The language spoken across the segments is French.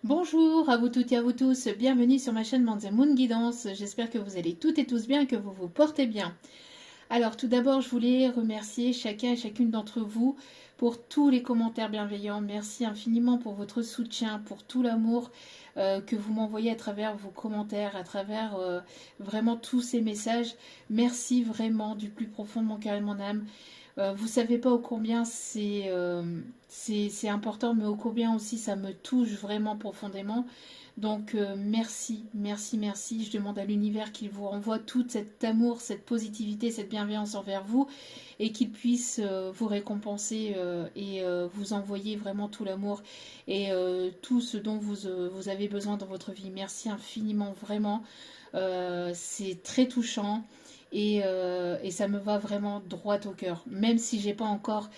Bonjour à vous toutes et à vous tous, bienvenue sur ma chaîne Manzia Moon Guidance. J'espère que vous allez toutes et tous bien et que vous vous portez bien. Alors tout d'abord, je voulais remercier chacun et chacune d'entre vous pour tous les commentaires bienveillants. Merci infiniment pour votre soutien, pour tout l'amour que vous m'envoyez à travers vos commentaires, à travers vraiment tous ces messages. Merci vraiment du plus profond de mon cœur et de mon âme. Vous savez pas ô combien c'est important, mais ô combien aussi ça me touche vraiment profondément. Donc merci, merci, merci. Je demande à l'univers qu'il vous renvoie tout cet amour, cette positivité, cette bienveillance envers vous et qu'il puisse vous récompenser et vous envoyer vraiment tout l'amour et tout ce dont vous avez besoin dans votre vie. Merci infiniment, vraiment. C'est très touchant et ça me va vraiment droit au cœur. Même si j'ai pas encore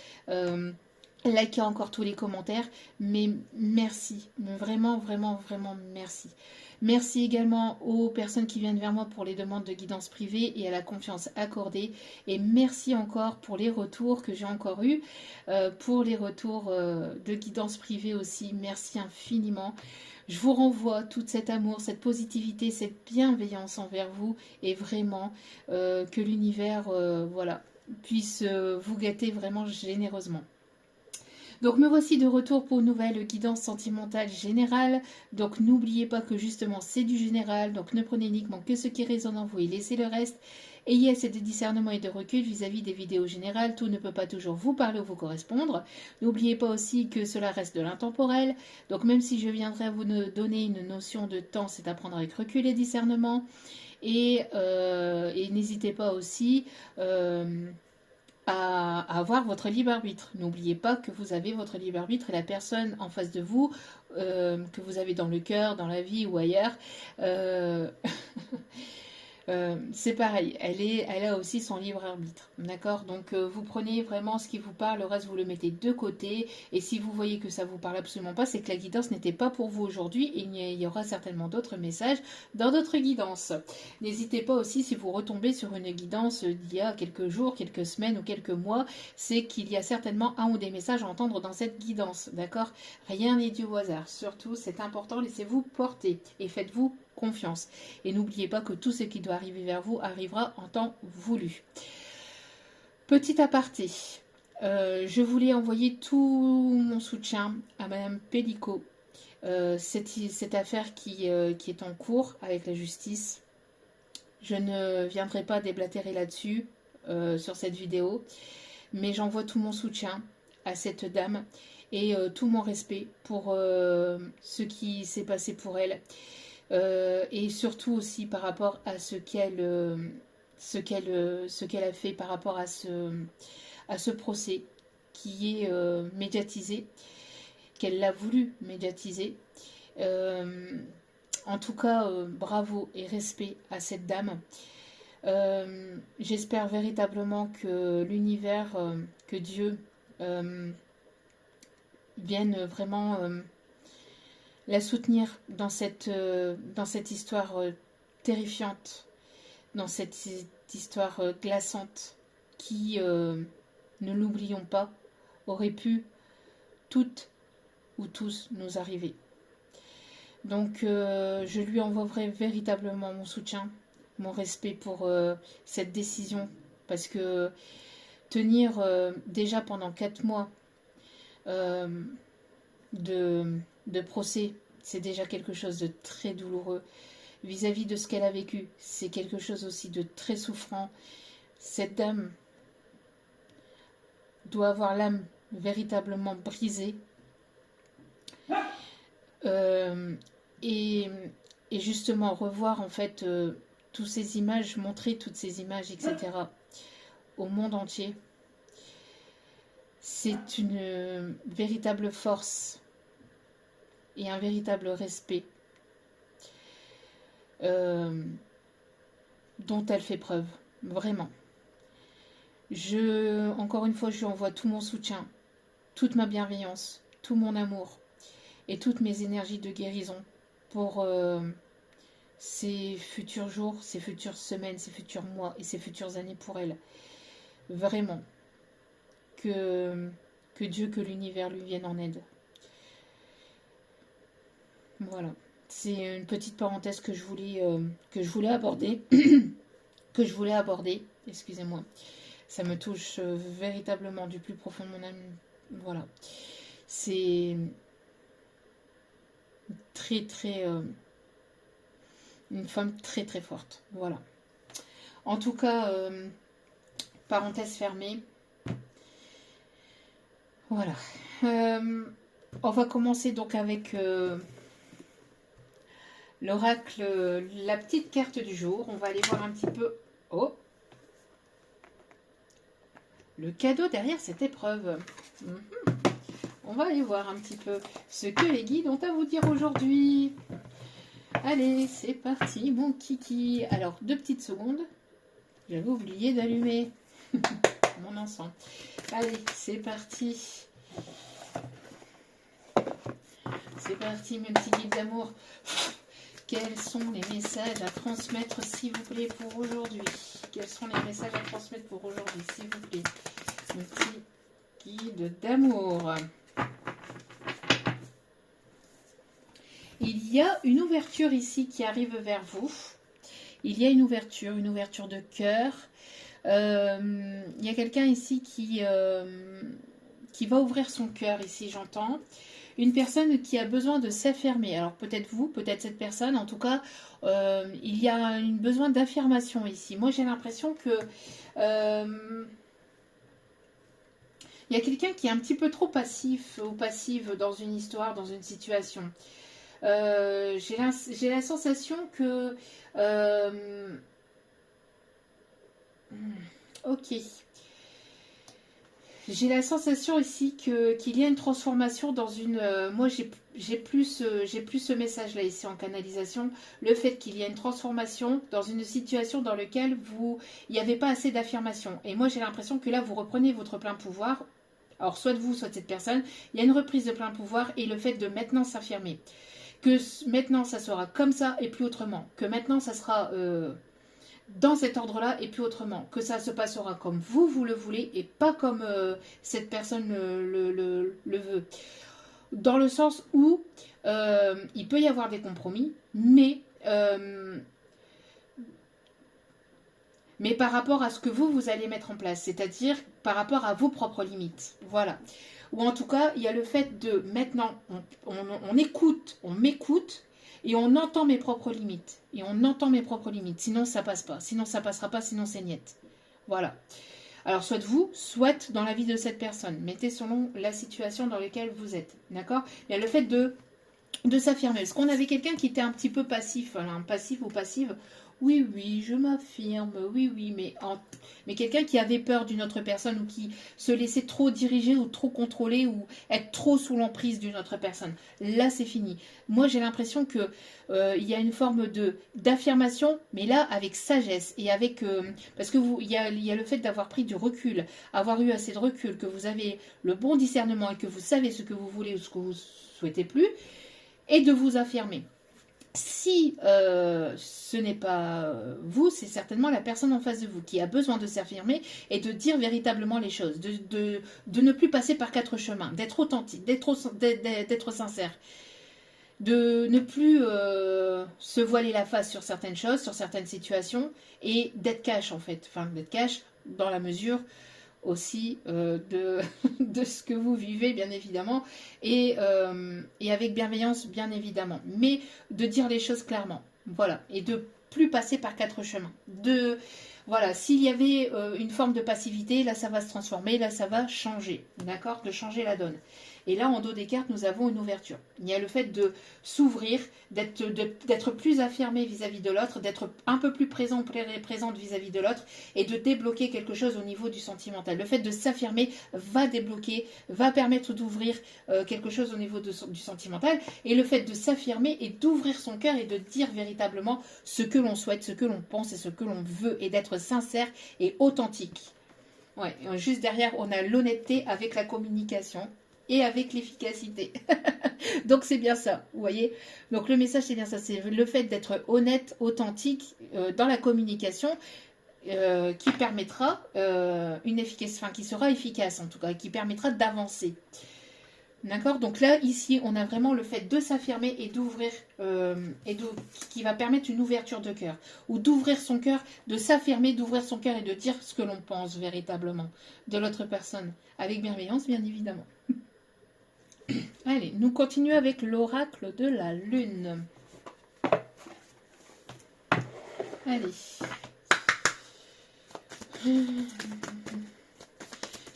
liké encore tous les commentaires, mais merci, vraiment, vraiment, vraiment merci. Merci également aux personnes qui viennent vers moi pour les demandes de guidance privée et à la confiance accordée. Et merci encore pour les retours que j'ai encore eus, pour les retours de guidance privée aussi. Merci infiniment. Je vous renvoie tout cet amour, cette positivité, cette bienveillance envers vous et vraiment que l'univers voilà, puisse vous gâter vraiment généreusement. Donc me voici de retour pour une nouvelle guidance sentimentale générale. Donc n'oubliez pas que justement c'est du général, donc ne prenez uniquement que ce qui résonne en vous et laissez le reste. Ayez assez de discernement et de recul vis-à-vis des vidéos générales, tout ne peut pas toujours vous parler ou vous correspondre. N'oubliez pas aussi que cela reste de l'intemporel, donc même si je viendrai vous donner une notion de temps, c'est à prendre avec recul et discernement. Et n'hésitez pas aussi à avoir votre libre arbitre. N'oubliez pas que vous avez votre libre arbitre et la personne en face de vous, que vous avez dans le cœur, dans la vie ou ailleurs, euh, c'est pareil, elle a aussi son libre arbitre, d'accord. Donc vous prenez vraiment ce qui vous parle, le reste vous le mettez de côté, et si vous voyez que ça vous parle absolument pas, c'est que la guidance n'était pas pour vous aujourd'hui, et il y aura certainement d'autres messages dans d'autres guidances. N'hésitez pas aussi, si vous retombez sur une guidance d'il y a quelques jours, quelques semaines ou quelques mois, c'est qu'il y a certainement un ou des messages à entendre dans cette guidance, d'accord. Rien n'est dû au hasard, surtout c'est important, laissez-vous porter et faites-vous confiance. Et n'oubliez pas que tout ce qui doit arriver vers vous arrivera en temps voulu. Petit aparté, je voulais envoyer tout mon soutien à Madame Pellico. Cette affaire qui est en cours avec la justice. Je ne viendrai pas déblatérer là-dessus sur cette vidéo, mais j'envoie tout mon soutien à cette dame et tout mon respect pour ce qui s'est passé pour elle. Et surtout aussi par rapport à ce qu'elle a fait par rapport à ce procès qui est médiatisé, qu'elle l'a voulu médiatiser. Euh, En tout cas, bravo et respect à cette dame. J'espère véritablement que l'univers, que Dieu vienne vraiment la soutenir dans cette histoire terrifiante, dans cette histoire glaçante qui, ne l'oublions pas, aurait pu toutes ou tous nous arriver. Donc je lui envoierai véritablement mon soutien, mon respect pour cette décision, parce que tenir déjà pendant 4 mois euh, de procès, c'est déjà quelque chose de très douloureux. Vis-à-vis de ce qu'elle a vécu, c'est quelque chose aussi de très souffrant. Cette dame doit avoir l'âme véritablement brisée. Euh, et, et justement, revoir en fait toutes ces images, montrer toutes ces images, etc. au monde entier, c'est une véritable force et un véritable respect euh, dont elle fait preuve, vraiment. Encore une fois, je lui envoie tout mon soutien, toute ma bienveillance, tout mon amour et toutes mes énergies de guérison pour ces futurs jours, ces futures semaines, ces futurs mois et ces futures années pour elle. Vraiment, que Dieu, que l'univers lui vienne en aide. Voilà. C'est une petite parenthèse que je voulais aborder. Que je voulais aborder. Excusez-moi. Ça me touche véritablement du plus profond de mon âme. Voilà. C'est très, très... une femme très, très forte. Voilà. En tout cas, parenthèse fermée. Voilà. On va commencer donc avec l'oracle, la petite carte du jour. On va aller voir un petit peu... Oh, le cadeau derrière cette épreuve. On va aller voir un petit peu ce que les guides ont à vous dire aujourd'hui. Allez, c'est parti, mon kiki. Alors, 2 petites secondes. J'avais oublié d'allumer mon encens. Allez, c'est parti. C'est parti, mes petits guides d'amour. Quels sont les messages à transmettre, s'il vous plaît, pour aujourd'hui? Quels sont les messages à transmettre pour aujourd'hui, s'il vous plaît? Mes petits guides d'amour. Il y a une ouverture ici qui arrive vers vous. Il y a une ouverture de cœur. Il y a quelqu'un ici qui va ouvrir son cœur ici, j'entends. Une personne qui a besoin de s'affirmer. Alors peut-être vous, peut-être cette personne. En tout cas, il y a un besoin d'affirmation ici. Moi, j'ai l'impression que il y a quelqu'un qui est un petit peu trop passif ou passive dans une histoire, dans une situation. J'ai la sensation que... ok. J'ai la sensation ici qu'il y a une transformation dans une... moi, j'ai plus ce message-là ici en canalisation. Le fait qu'il y a une transformation dans une situation dans laquelle il n'y avait pas assez d'affirmation. Et moi, j'ai l'impression que là, vous reprenez votre plein pouvoir. Alors, soit de vous, soit de cette personne. Il y a une reprise de plein pouvoir et le fait de maintenant s'affirmer. Que maintenant, ça sera comme ça et plus autrement. Que maintenant, ça sera... dans cet ordre-là et puis autrement, que ça se passera comme vous le voulez et pas comme cette personne le veut. Dans le sens où il peut y avoir des compromis, mais par rapport à ce que vous allez mettre en place, c'est-à-dire par rapport à vos propres limites. Voilà. Ou en tout cas, il y a le fait de maintenant, on écoute, on m'écoute, et on entend mes propres limites. Et on entend mes propres limites. Sinon, ça passe pas. Sinon, ça passera pas. Sinon, c'est niette. Voilà. Alors, soit vous, soit dans la vie de cette personne. Mettez selon la situation dans laquelle vous êtes. D'accord? Il y a le fait de s'affirmer. Parce qu'on avait quelqu'un qui était un petit peu passif. Voilà, passif ou passive. Oui, oui, je m'affirme. Oui, oui, mais quelqu'un qui avait peur d'une autre personne ou qui se laissait trop diriger ou trop contrôler ou être trop sous l'emprise d'une autre personne. Là, c'est fini. Moi, j'ai l'impression que il y a une forme d'affirmation, mais là, avec sagesse et avec... parce que il y a le fait d'avoir pris du recul, avoir eu assez de recul, que vous avez le bon discernement et que vous savez ce que vous voulez ou ce que vous souhaitez plus, et de vous affirmer. Si ce n'est pas vous, c'est certainement la personne en face de vous qui a besoin de s'affirmer et de dire véritablement les choses, de ne plus passer par 4 chemins, d'être authentique, d'être sincère, de ne plus se voiler la face sur certaines choses, sur certaines situations et d'être cash en fait, enfin d'être cash dans la mesure aussi de ce que vous vivez bien évidemment et avec bienveillance bien évidemment, mais de dire les choses clairement, voilà, et de plus passer par 4 chemins, voilà, s'il y avait une forme de passivité, là ça va se transformer, là ça va changer, d'accord, de changer la donne. Et là, en dos des cartes, nous avons une ouverture. Il y a le fait de s'ouvrir, d'être plus affirmé vis-à-vis de l'autre, d'être un peu plus présente vis-à-vis de l'autre et de débloquer quelque chose au niveau du sentimental. Le fait de s'affirmer va débloquer, va permettre d'ouvrir quelque chose au niveau du sentimental. Et le fait de s'affirmer et d'ouvrir son cœur et de dire véritablement ce que l'on souhaite, ce que l'on pense et ce que l'on veut et d'être sincère et authentique. Ouais, juste derrière, on a l'honnêteté avec la communication et avec l'efficacité. Donc c'est bien ça, vous voyez. Donc le message c'est bien ça, c'est le fait d'être honnête, authentique dans la communication qui permettra une efficacité, enfin qui sera efficace en tout cas, qui permettra d'avancer. D'accord? Donc là, ici, on a vraiment le fait de s'affirmer et d'ouvrir, qui va permettre une ouverture de cœur. Ou d'ouvrir son cœur, de s'affirmer, d'ouvrir son cœur et de dire ce que l'on pense véritablement de l'autre personne. Avec bienveillance, bien évidemment. Allez, nous continuons avec l'oracle de la lune. Allez.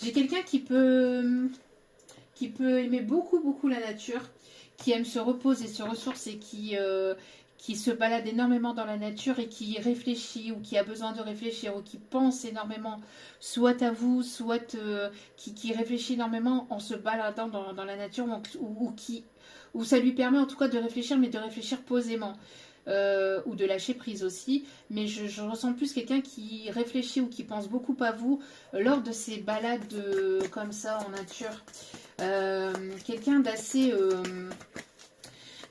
J'ai quelqu'un qui peut aimer beaucoup la nature, qui aime se reposer, se ressourcer, qui se balade énormément dans la nature et qui réfléchit ou qui a besoin de réfléchir ou qui pense énormément, soit à vous, soit qui réfléchit énormément en se baladant dans la nature ou ça lui permet en tout cas de réfléchir, mais de réfléchir posément. Ou de lâcher prise aussi, mais je ressens plus quelqu'un qui réfléchit ou qui pense beaucoup à vous lors de ces balades comme ça en nature. Quelqu'un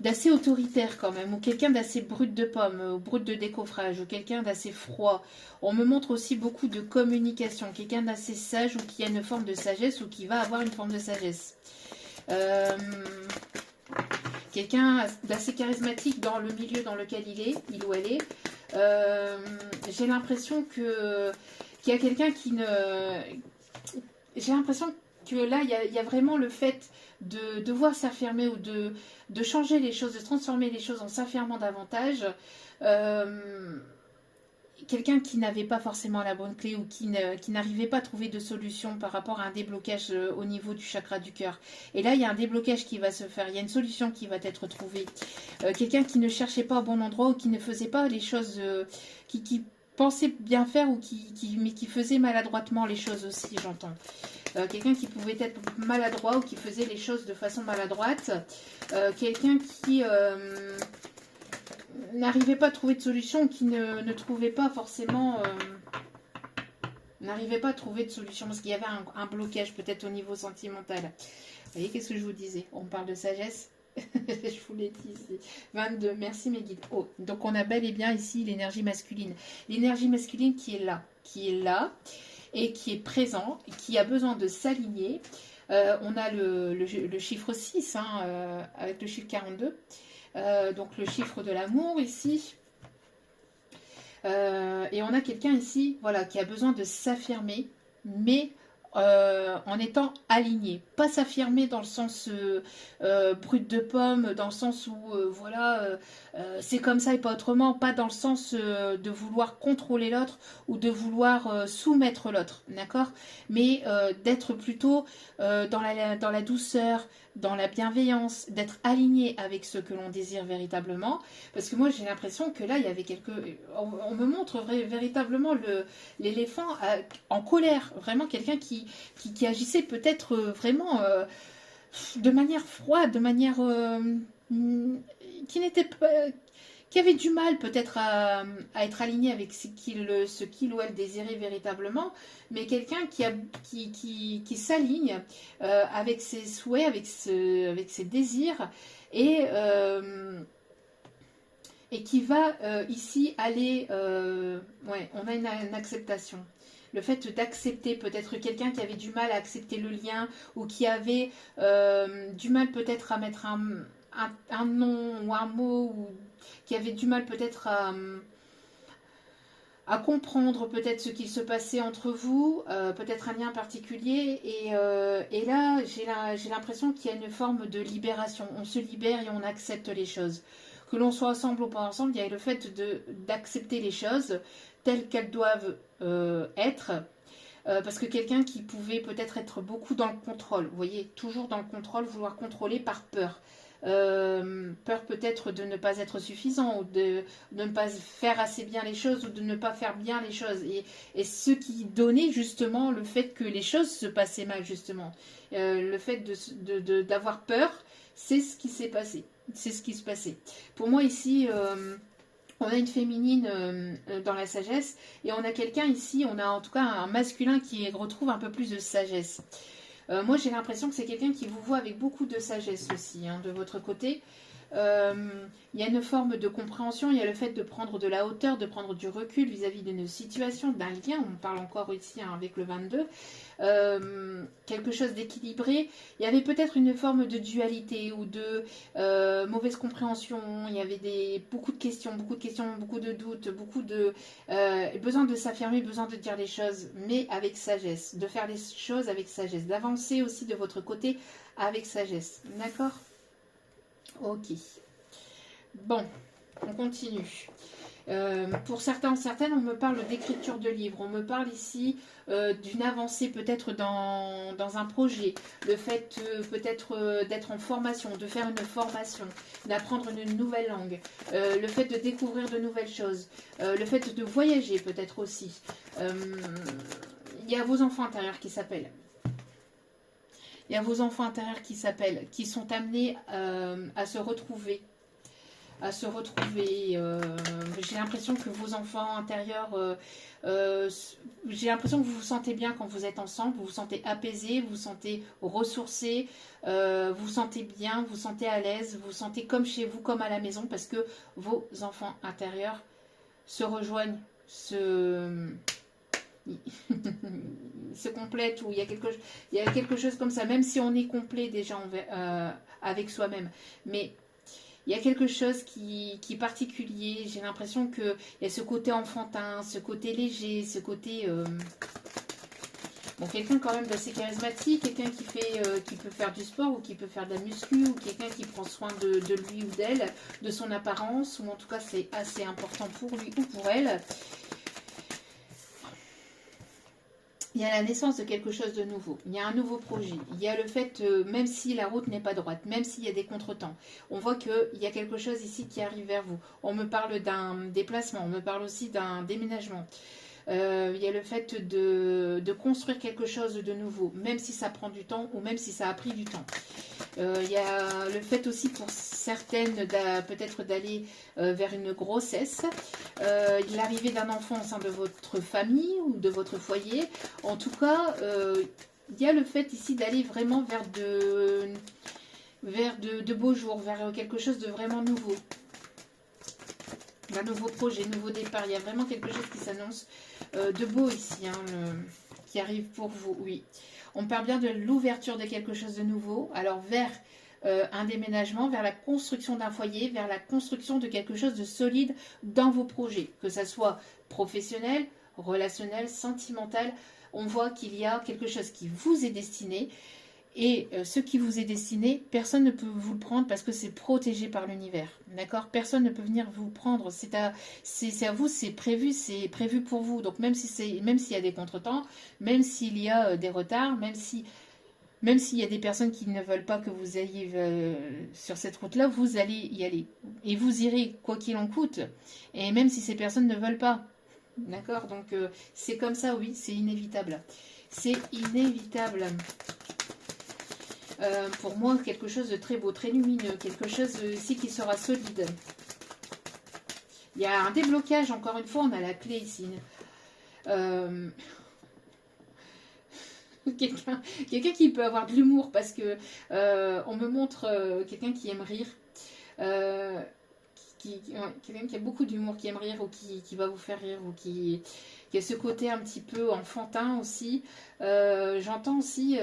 d'assez autoritaire quand même, ou quelqu'un d'assez brut de pomme, ou brut de décoffrage, ou quelqu'un d'assez froid. On me montre aussi beaucoup de communication, quelqu'un d'assez sage ou qui a une forme de sagesse ou qui va avoir une forme de sagesse. Quelqu'un d'assez charismatique dans le milieu dans lequel il ou elle est. J'ai l'impression qu'il y a quelqu'un qui ne... J'ai l'impression que là, il y a vraiment le fait de devoir s'affirmer ou de changer les choses, de transformer les choses en s'affirmant davantage. Quelqu'un qui n'avait pas forcément la bonne clé ou qui n'arrivait pas à trouver de solution par rapport à un déblocage au niveau du chakra du cœur. Et là, il y a un déblocage qui va se faire, il y a une solution qui va être trouvée. Quelqu'un qui ne cherchait pas au bon endroit ou qui ne faisait pas les choses, qui pensait bien faire ou mais qui faisait maladroitement les choses aussi, j'entends. Quelqu'un qui pouvait être maladroit ou qui faisait les choses de façon maladroite. Quelqu'un qui... n'arrivait pas à trouver de solution, qui ne trouvait pas forcément... n'arrivait pas à trouver de solution, parce qu'il y avait un blocage peut-être au niveau sentimental. Vous voyez, qu'est-ce que je vous disais? On parle de sagesse. Je vous l'ai dit ici. 22, merci mes guides. Oh, donc on a bel et bien ici l'énergie masculine. L'énergie masculine qui est là, et qui est présent, qui a besoin de s'aligner. On a le chiffre 6, hein, avec le chiffre 42. Donc le chiffre de l'amour ici. Et on a quelqu'un ici, voilà, qui a besoin de s'affirmer, mais en étant aligné. Pas s'affirmer dans le sens brut de pomme, dans le sens où voilà, c'est comme ça et pas autrement, pas dans le sens de vouloir contrôler l'autre ou de vouloir soumettre l'autre, d'accord? Mais d'être plutôt dans la douceur, dans la bienveillance, d'être aligné avec ce que l'on désire véritablement. Parce que moi j'ai l'impression que là il y avait on me montre véritablement l'éléphant en colère, vraiment quelqu'un qui agissait peut-être vraiment de manière froide, de manière qui n'était pas, qui avait du mal peut-être à être aligné avec ce qu'il ou elle désirait véritablement, mais quelqu'un qui s'aligne avec ses souhaits, avec ses désirs, et qui va ici aller... ouais, on a une acceptation. Le fait d'accepter peut-être quelqu'un qui avait du mal à accepter le lien ou qui avait du mal peut-être à mettre un nom ou un mot ou qui avait du mal peut-être à comprendre peut-être ce qu'il se passait entre vous, peut-être un lien particulier. Et là, j'ai l'impression qu'il y a une forme de libération. On se libère et on accepte les choses. Que l'on soit ensemble ou pas ensemble, il y a le fait d'accepter les choses telles qu'elles doivent être. Parce que quelqu'un qui pouvait peut-être être beaucoup dans le contrôle, vous voyez, toujours dans le contrôle, vouloir contrôler par peur. Peur peut-être de ne pas être suffisant ou de ne pas faire assez bien les choses ou de ne pas faire bien les choses. Et ce qui donnait justement le fait que les choses se passaient mal, justement. Le fait d'avoir peur, c'est ce qui s'est passé. C'est ce qui se passait. Pour moi ici... on a une féminine dans la sagesse et on a quelqu'un ici, on a en tout cas un masculin qui retrouve un peu plus de sagesse. Moi j'ai l'impression que c'est quelqu'un qui vous voit avec beaucoup de sagesse aussi, hein, de votre côté. Il y a une forme de compréhension, il y a le fait de prendre de la hauteur, de prendre du recul vis-à-vis d'une situation, d'un lien, on parle encore ici avec le 22, quelque chose d'équilibré. Il y avait peut-être une forme de dualité ou de mauvaise compréhension, il y avait beaucoup de questions, beaucoup de doutes, beaucoup de besoin de s'affirmer, besoin de dire les choses, mais avec sagesse, de faire les choses avec sagesse, d'avancer aussi de votre côté avec sagesse, d'accord? Ok. Bon, on continue. Pour certains, certaines, on me parle d'écriture de livres. On me parle ici d'une avancée peut-être dans un projet. Le fait peut-être d'être en formation, de faire une formation, d'apprendre une nouvelle langue. Le fait de découvrir de nouvelles choses. Le fait de voyager peut-être aussi. Il y a vos enfants intérieurs qui s'appellent. Il y a vos enfants intérieurs qui s'appellent, qui sont amenés à se retrouver. J'ai l'impression que vos enfants intérieurs, j'ai l'impression que vous vous sentez bien quand vous êtes ensemble, vous vous sentez apaisé, vous vous sentez ressourcé, vous vous sentez bien, vous vous sentez à l'aise, vous vous sentez comme chez vous, comme à la maison, parce que vos enfants intérieurs se rejoignent, se complètent, ou il y a quelque chose comme ça, même si on est complet déjà avec soi-même. Mais il y a quelque chose qui est particulier. J'ai l'impression qu'il y a ce côté enfantin, ce côté léger, ce côté... Bon, quelqu'un quand même d'assez charismatique, quelqu'un qui peut faire du sport ou qui peut faire de la muscu, ou quelqu'un qui prend soin de lui ou d'elle, de son apparence, ou en tout cas c'est assez important pour lui ou pour elle. Il y a la naissance de quelque chose de nouveau, il y a un nouveau projet, il y a le fait, même si la route n'est pas droite, même s'il y a des contretemps, on voit qu'il y a quelque chose ici qui arrive vers vous. On me parle d'un déplacement, on me parle aussi d'un déménagement. Il y a le fait de construire quelque chose de nouveau, même si ça prend du temps ou même si ça a pris du temps. Il y a le fait aussi pour certaines peut-être d'aller vers une grossesse, l'arrivée d'un enfant au sein de votre famille ou de votre foyer. En tout cas, il y a le fait ici d'aller vraiment vers de beaux jours, vers quelque chose de vraiment nouveau. Un nouveau projet, nouveau départ. Il y a vraiment quelque chose qui s'annonce de beau ici, qui arrive pour vous, oui. On parle bien de l'ouverture de quelque chose de nouveau. Alors vers un déménagement, vers la construction d'un foyer, vers la construction de quelque chose de solide dans vos projets. Que ça soit professionnel, relationnel, sentimental. On voit qu'il y a quelque chose qui vous est destiné. Et ce qui vous est destiné, personne ne peut vous le prendre parce que c'est protégé par l'univers. D'accord? Personne ne peut venir vous prendre. C'est à vous, c'est prévu pour vous. Donc même s'il y a des contretemps, même s'il y a des retards, même s'il y a des personnes qui ne veulent pas que vous ayez sur cette route-là, vous allez y aller. Et vous irez, quoi qu'il en coûte. Et même si ces personnes ne veulent pas. D'accord? Donc c'est comme ça, oui, c'est inévitable. C'est inévitable. Pour moi, quelque chose de très beau, très lumineux, quelque chose ici qui sera solide. Il y a un déblocage, encore une fois, on a la clé ici. Quelqu'un qui peut avoir de l'humour, parce que on me montre quelqu'un qui aime rire. Quelqu'un qui a beaucoup d'humour, qui aime rire, ou qui va vous faire rire, ou qui a ce côté un petit peu enfantin aussi. J'entends aussi...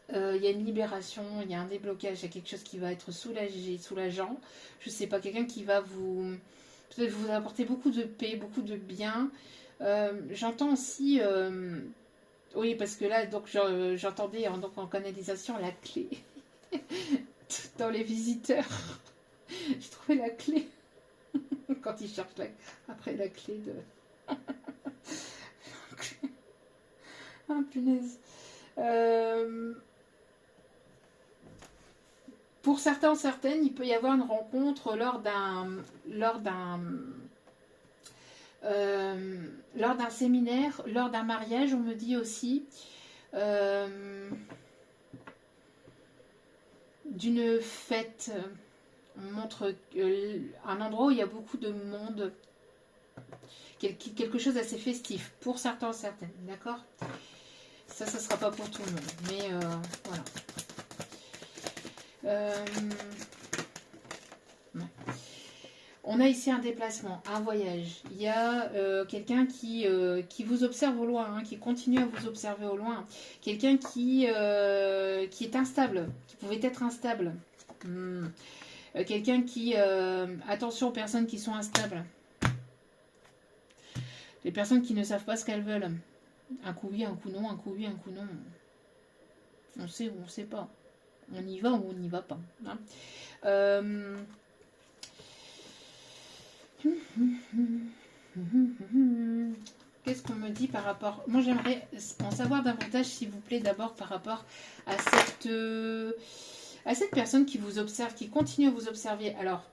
il y a une libération, il y a un déblocage, il y a quelque chose qui va être soulageant. Je sais pas, quelqu'un qui va peut-être vous apporter beaucoup de paix, beaucoup de bien. J'entends aussi, oui, parce que là, donc j'entendais en canalisation la clé dans les visiteurs. J'ai trouvé la clé quand ils cherchent après la clé de. Ah, punaise. Pour certains, certaines, il peut y avoir une rencontre lors d'un séminaire, lors d'un mariage, on me dit aussi, d'une fête. On montre un endroit où il y a beaucoup de monde, quelque chose d'assez festif, pour certains, certaines, d'accord? Ça ne sera pas pour tout le monde, mais voilà. On a ici un déplacement, un voyage. Il y a quelqu'un qui vous observe au loin, hein, qui continue à vous observer au loin. Quelqu'un qui est instable, qui pouvait être instable. Hmm. Quelqu'un qui... attention aux personnes qui sont instables. Les personnes qui ne savent pas ce qu'elles veulent. Un coup oui, un coup non, un coup oui, un coup non. On sait ou on ne sait pas. On y va ou on n'y va pas. Hein. Qu'est-ce qu'on me dit par rapport... Moi, j'aimerais en savoir davantage, s'il vous plaît, d'abord par rapport à cette personne qui vous observe, qui continue à vous observer. Alors,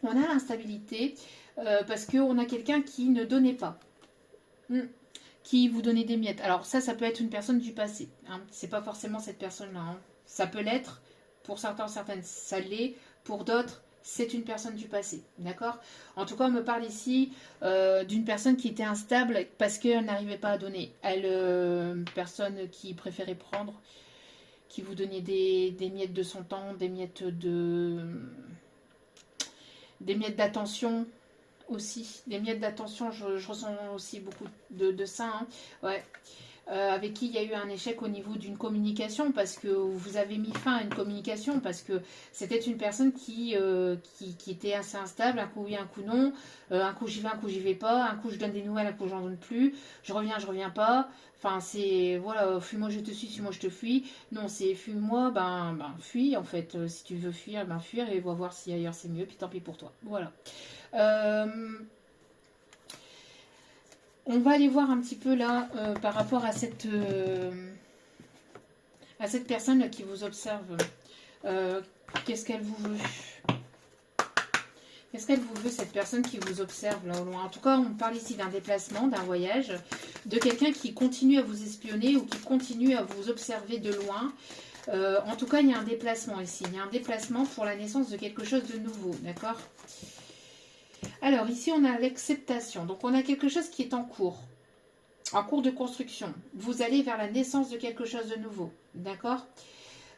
on a l'instabilité parce qu'on a quelqu'un qui ne donnait pas. Qui vous donnait des miettes. Alors ça peut être une personne du passé. Hein. C'est pas forcément cette personne-là. Hein. Ça peut l'être. Pour certains, certaines, ça l'est. Pour d'autres, c'est une personne du passé. D'accord? En tout cas, on me parle ici d'une personne qui était instable parce qu'elle n'arrivait pas à donner. Elle, personne qui préférait prendre, qui vous donnait des miettes de son temps, des miettes d'attention. Aussi, des miettes d'attention, je ressens aussi beaucoup de ça. Hein. Ouais. Avec qui il y a eu un échec au niveau d'une communication parce que vous avez mis fin à une communication parce que c'était une personne qui était assez instable, un coup oui, un coup non, un coup j'y vais, un coup j'y vais pas, un coup je donne des nouvelles, un coup j'en donne plus, je reviens pas. Enfin, c'est voilà, fuis-moi, je te suis, suis-moi, je te fuis. Non, c'est fuis-moi, ben fuis en fait. Si tu veux fuir, ben fuir et va voir si ailleurs c'est mieux, puis tant pis pour toi. Voilà. On va aller voir un petit peu là par rapport à cette personne là, qui vous observe. Qu'est-ce qu'elle vous veut? Qu'est-ce qu'elle vous veut, cette personne qui vous observe là au loin? En tout cas, on parle ici d'un déplacement, d'un voyage, de quelqu'un qui continue à vous espionner ou qui continue à vous observer de loin. En tout cas, il y a un déplacement ici. Il y a un déplacement pour la naissance de quelque chose de nouveau, d'accord? Alors, ici, on a l'acceptation. Donc, on a quelque chose qui est en cours de construction. Vous allez vers la naissance de quelque chose de nouveau. D'accord?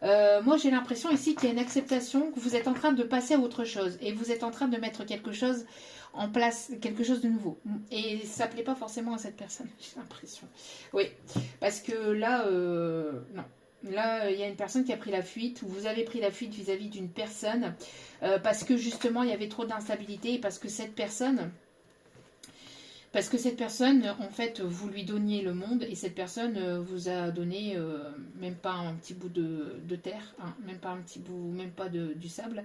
Moi, j'ai l'impression ici qu'il y a une acceptation, que vous êtes en train de passer à autre chose. Et vous êtes en train de mettre quelque chose en place, quelque chose de nouveau. Et ça ne plaît pas forcément à cette personne, j'ai l'impression. Oui, parce que là, non. Là, il y a une personne qui a pris la fuite, ou vous avez pris la fuite vis-à-vis d'une personne, parce que justement, il y avait trop d'instabilité, et parce que cette personne, en fait, vous lui donniez le monde, et cette personne vous a donné même pas un petit bout de terre, hein, même pas un petit bout, même pas du sable.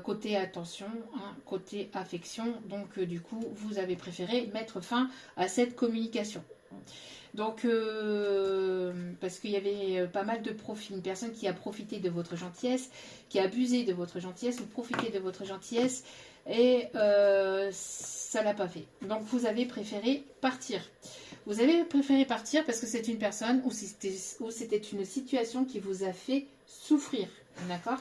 Côté attention, hein, côté affection, donc du coup, vous avez préféré mettre fin à cette communication. Donc, parce qu'il y avait pas mal de profits, une personne qui a profité de votre gentillesse, qui a abusé de votre gentillesse, ou profité de votre gentillesse, et ça l'a pas fait. Donc, vous avez préféré partir. Vous avez préféré partir parce que c'est une personne ou c'était une situation qui vous a fait souffrir, d'accord ?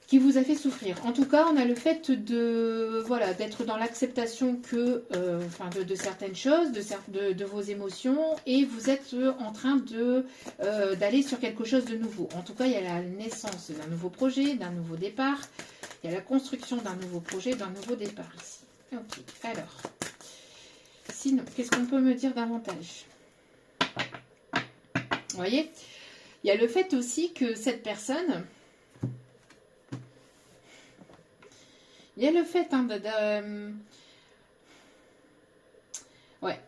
Qui vous a fait souffrir. En tout cas, on a le fait d'être dans l'acceptation de certaines choses, de vos émotions, et vous êtes en train d'aller sur quelque chose de nouveau. En tout cas, il y a la naissance d'un nouveau projet, d'un nouveau départ. Il y a la construction d'un nouveau projet, d'un nouveau départ ici. Ok, alors. Sinon, qu'est-ce qu'on peut me dire davantage? Vous voyez, il y a le fait aussi que cette personne... Il y a le fait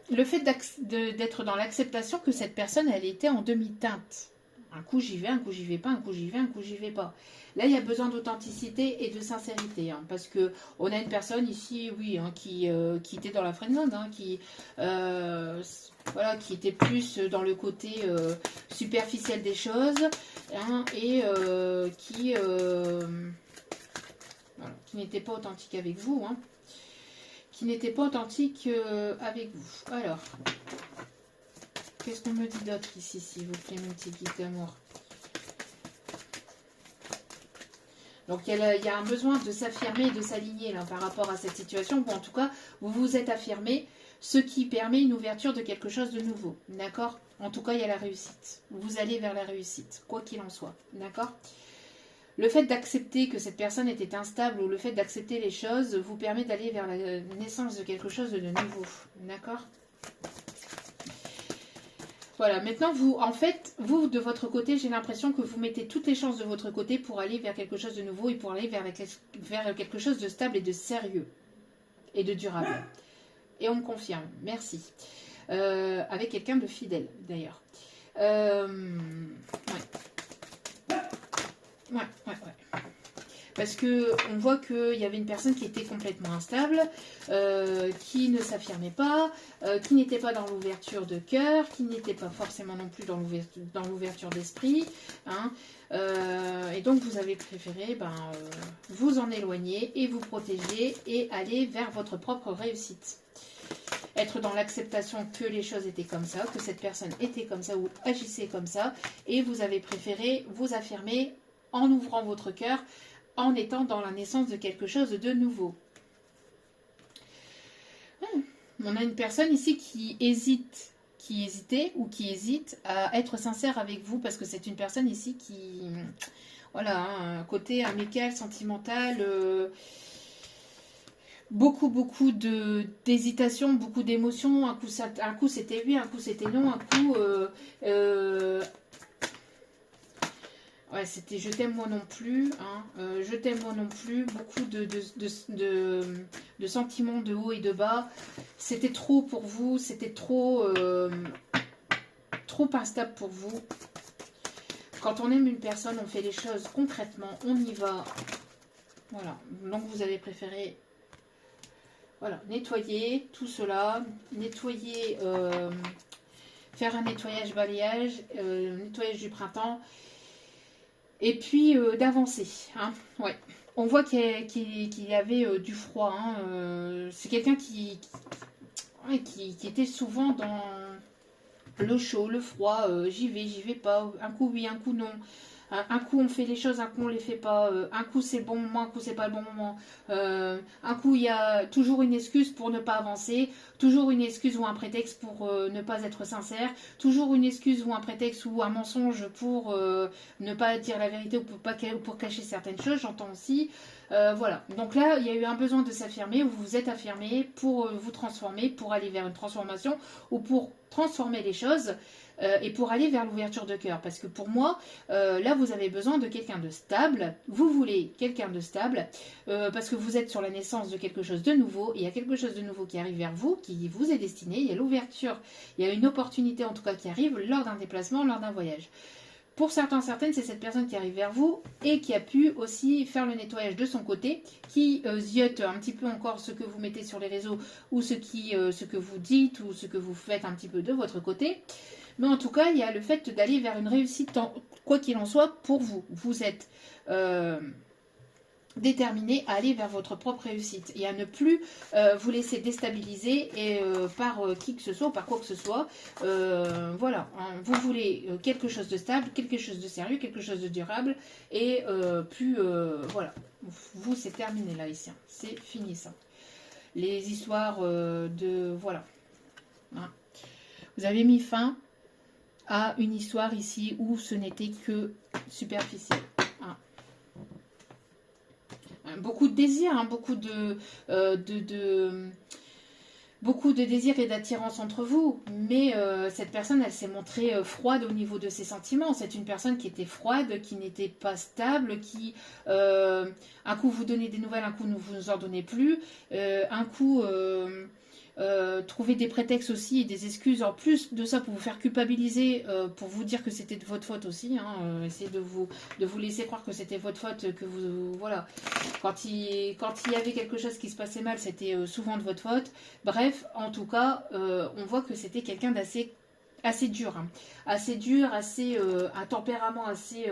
le fait d'être dans l'acceptation que cette personne, elle était en demi-teinte. Un coup j'y vais, un coup j'y vais pas, un coup j'y vais, un coup j'y vais pas. Là, il y a besoin d'authenticité et de sincérité, hein, parce que on a une personne ici, oui, hein, qui était dans la friendzone, hein, qui était plus dans le côté superficiel des choses, hein, et qui n'était pas authentique avec vous, hein, qui n'était pas authentique avec vous. Alors, qu'est-ce qu'on me dit d'autre ici, s'il vous plaît, mon petit guide d'amour? Donc, il y a un besoin de s'affirmer et de s'aligner là par rapport à cette situation. Bon, en tout cas, vous vous êtes affirmé, ce qui permet une ouverture de quelque chose de nouveau. D'accord? En tout cas, il y a la réussite. Vous allez vers la réussite, quoi qu'il en soit. D'accord? Le fait d'accepter que cette personne était instable ou le fait d'accepter les choses vous permet d'aller vers la naissance de quelque chose de nouveau. D'accord? Voilà, maintenant, vous, en fait, vous, de votre côté, j'ai l'impression que vous mettez toutes les chances de votre côté pour aller vers quelque chose de nouveau et pour aller vers quelque chose de stable et de sérieux et de durable. Et on me confirme, merci. Avec quelqu'un de fidèle, d'ailleurs. Ouais. Parce que on voit qu'il y avait une personne qui était complètement instable, qui ne s'affirmait pas, qui n'était pas dans l'ouverture de cœur, qui n'était pas forcément non plus dans l'ouverture d'esprit. Hein, et donc vous avez préféré vous en éloigner et vous protéger et aller vers votre propre réussite. Être dans l'acceptation que les choses étaient comme ça, que cette personne était comme ça ou agissait comme ça, et vous avez préféré vous affirmer en ouvrant votre cœur, en étant dans la naissance de quelque chose de nouveau. On a une personne ici qui hésitait ou qui hésite à être sincère avec vous, parce que c'est une personne ici qui, voilà, un côté amical, sentimental, beaucoup d'hésitation, beaucoup d'émotions. Un coup c'était oui, un coup c'était non, un coup ouais, c'était je t'aime moi non plus, hein, je t'aime moi non plus, beaucoup de sentiments de haut et de bas. C'était trop pour vous, c'était trop instable pour vous. Quand on aime une personne, on fait les choses concrètement, on y va. Voilà, donc vous avez préféré nettoyer tout cela, nettoyer, faire un nettoyage balayage, nettoyage du printemps. Et puis d'avancer. Hein, ouais. On voit qu'il y avait du froid. Hein, c'est quelqu'un qui était souvent dans le chaud, le froid. J'y vais pas. Un coup oui, un coup non. Un coup on fait les choses, un coup on les fait pas. Un coup c'est le bon moment, un coup c'est pas le bon moment. Un coup il y a toujours une excuse pour ne pas avancer, toujours une excuse ou un prétexte pour ne pas être sincère, toujours une excuse ou un prétexte ou un mensonge pour ne pas dire la vérité ou pour cacher certaines choses. J'entends aussi. Voilà. Donc là il y a eu un besoin de s'affirmer. Vous vous êtes affirmé pour vous transformer, pour aller vers une transformation ou pour transformer les choses. Et pour aller vers l'ouverture de cœur. Parce que pour moi, là, vous avez besoin de quelqu'un de stable. Vous voulez quelqu'un de stable parce que vous êtes sur la naissance de quelque chose de nouveau. Et il y a quelque chose de nouveau qui arrive vers vous, qui vous est destiné. Il y a l'ouverture, il y a une opportunité en tout cas qui arrive lors d'un déplacement, lors d'un voyage. Pour certaines, c'est cette personne qui arrive vers vous et qui a pu aussi faire le nettoyage de son côté, qui ziote un petit peu encore ce que vous mettez sur les réseaux ou ce que vous dites ou ce que vous faites un petit peu de votre côté. Mais en tout cas, il y a le fait d'aller vers une réussite, quoi qu'il en soit, pour vous. Vous êtes déterminé à aller vers votre propre réussite et à ne plus vous laisser déstabiliser par qui que ce soit ou par quoi que ce soit. Voilà, hein, vous voulez quelque chose de stable, quelque chose de sérieux, quelque chose de durable et voilà. Vous, c'est terminé là, ici. Hein. C'est fini, ça. Les histoires voilà. Hein. Vous avez mis fin à une histoire ici où ce n'était que superficiel. Hein. Beaucoup de désirs, hein, beaucoup de désirs et d'attirance entre vous, mais cette personne, elle s'est montrée froide au niveau de ses sentiments. C'est une personne qui était froide, qui n'était pas stable, qui un coup vous donnez des nouvelles, un coup vous en donnez plus, un coup trouver des prétextes aussi et des excuses en plus de ça pour vous faire culpabiliser, pour vous dire que c'était de votre faute aussi, hein, essayer de vous laisser croire que c'était votre faute, que vous voilà, quand il y avait quelque chose qui se passait mal, c'était souvent de votre faute. Bref, en tout cas, on voit que c'était quelqu'un d'assez dur, hein. Assez dur, assez un tempérament assez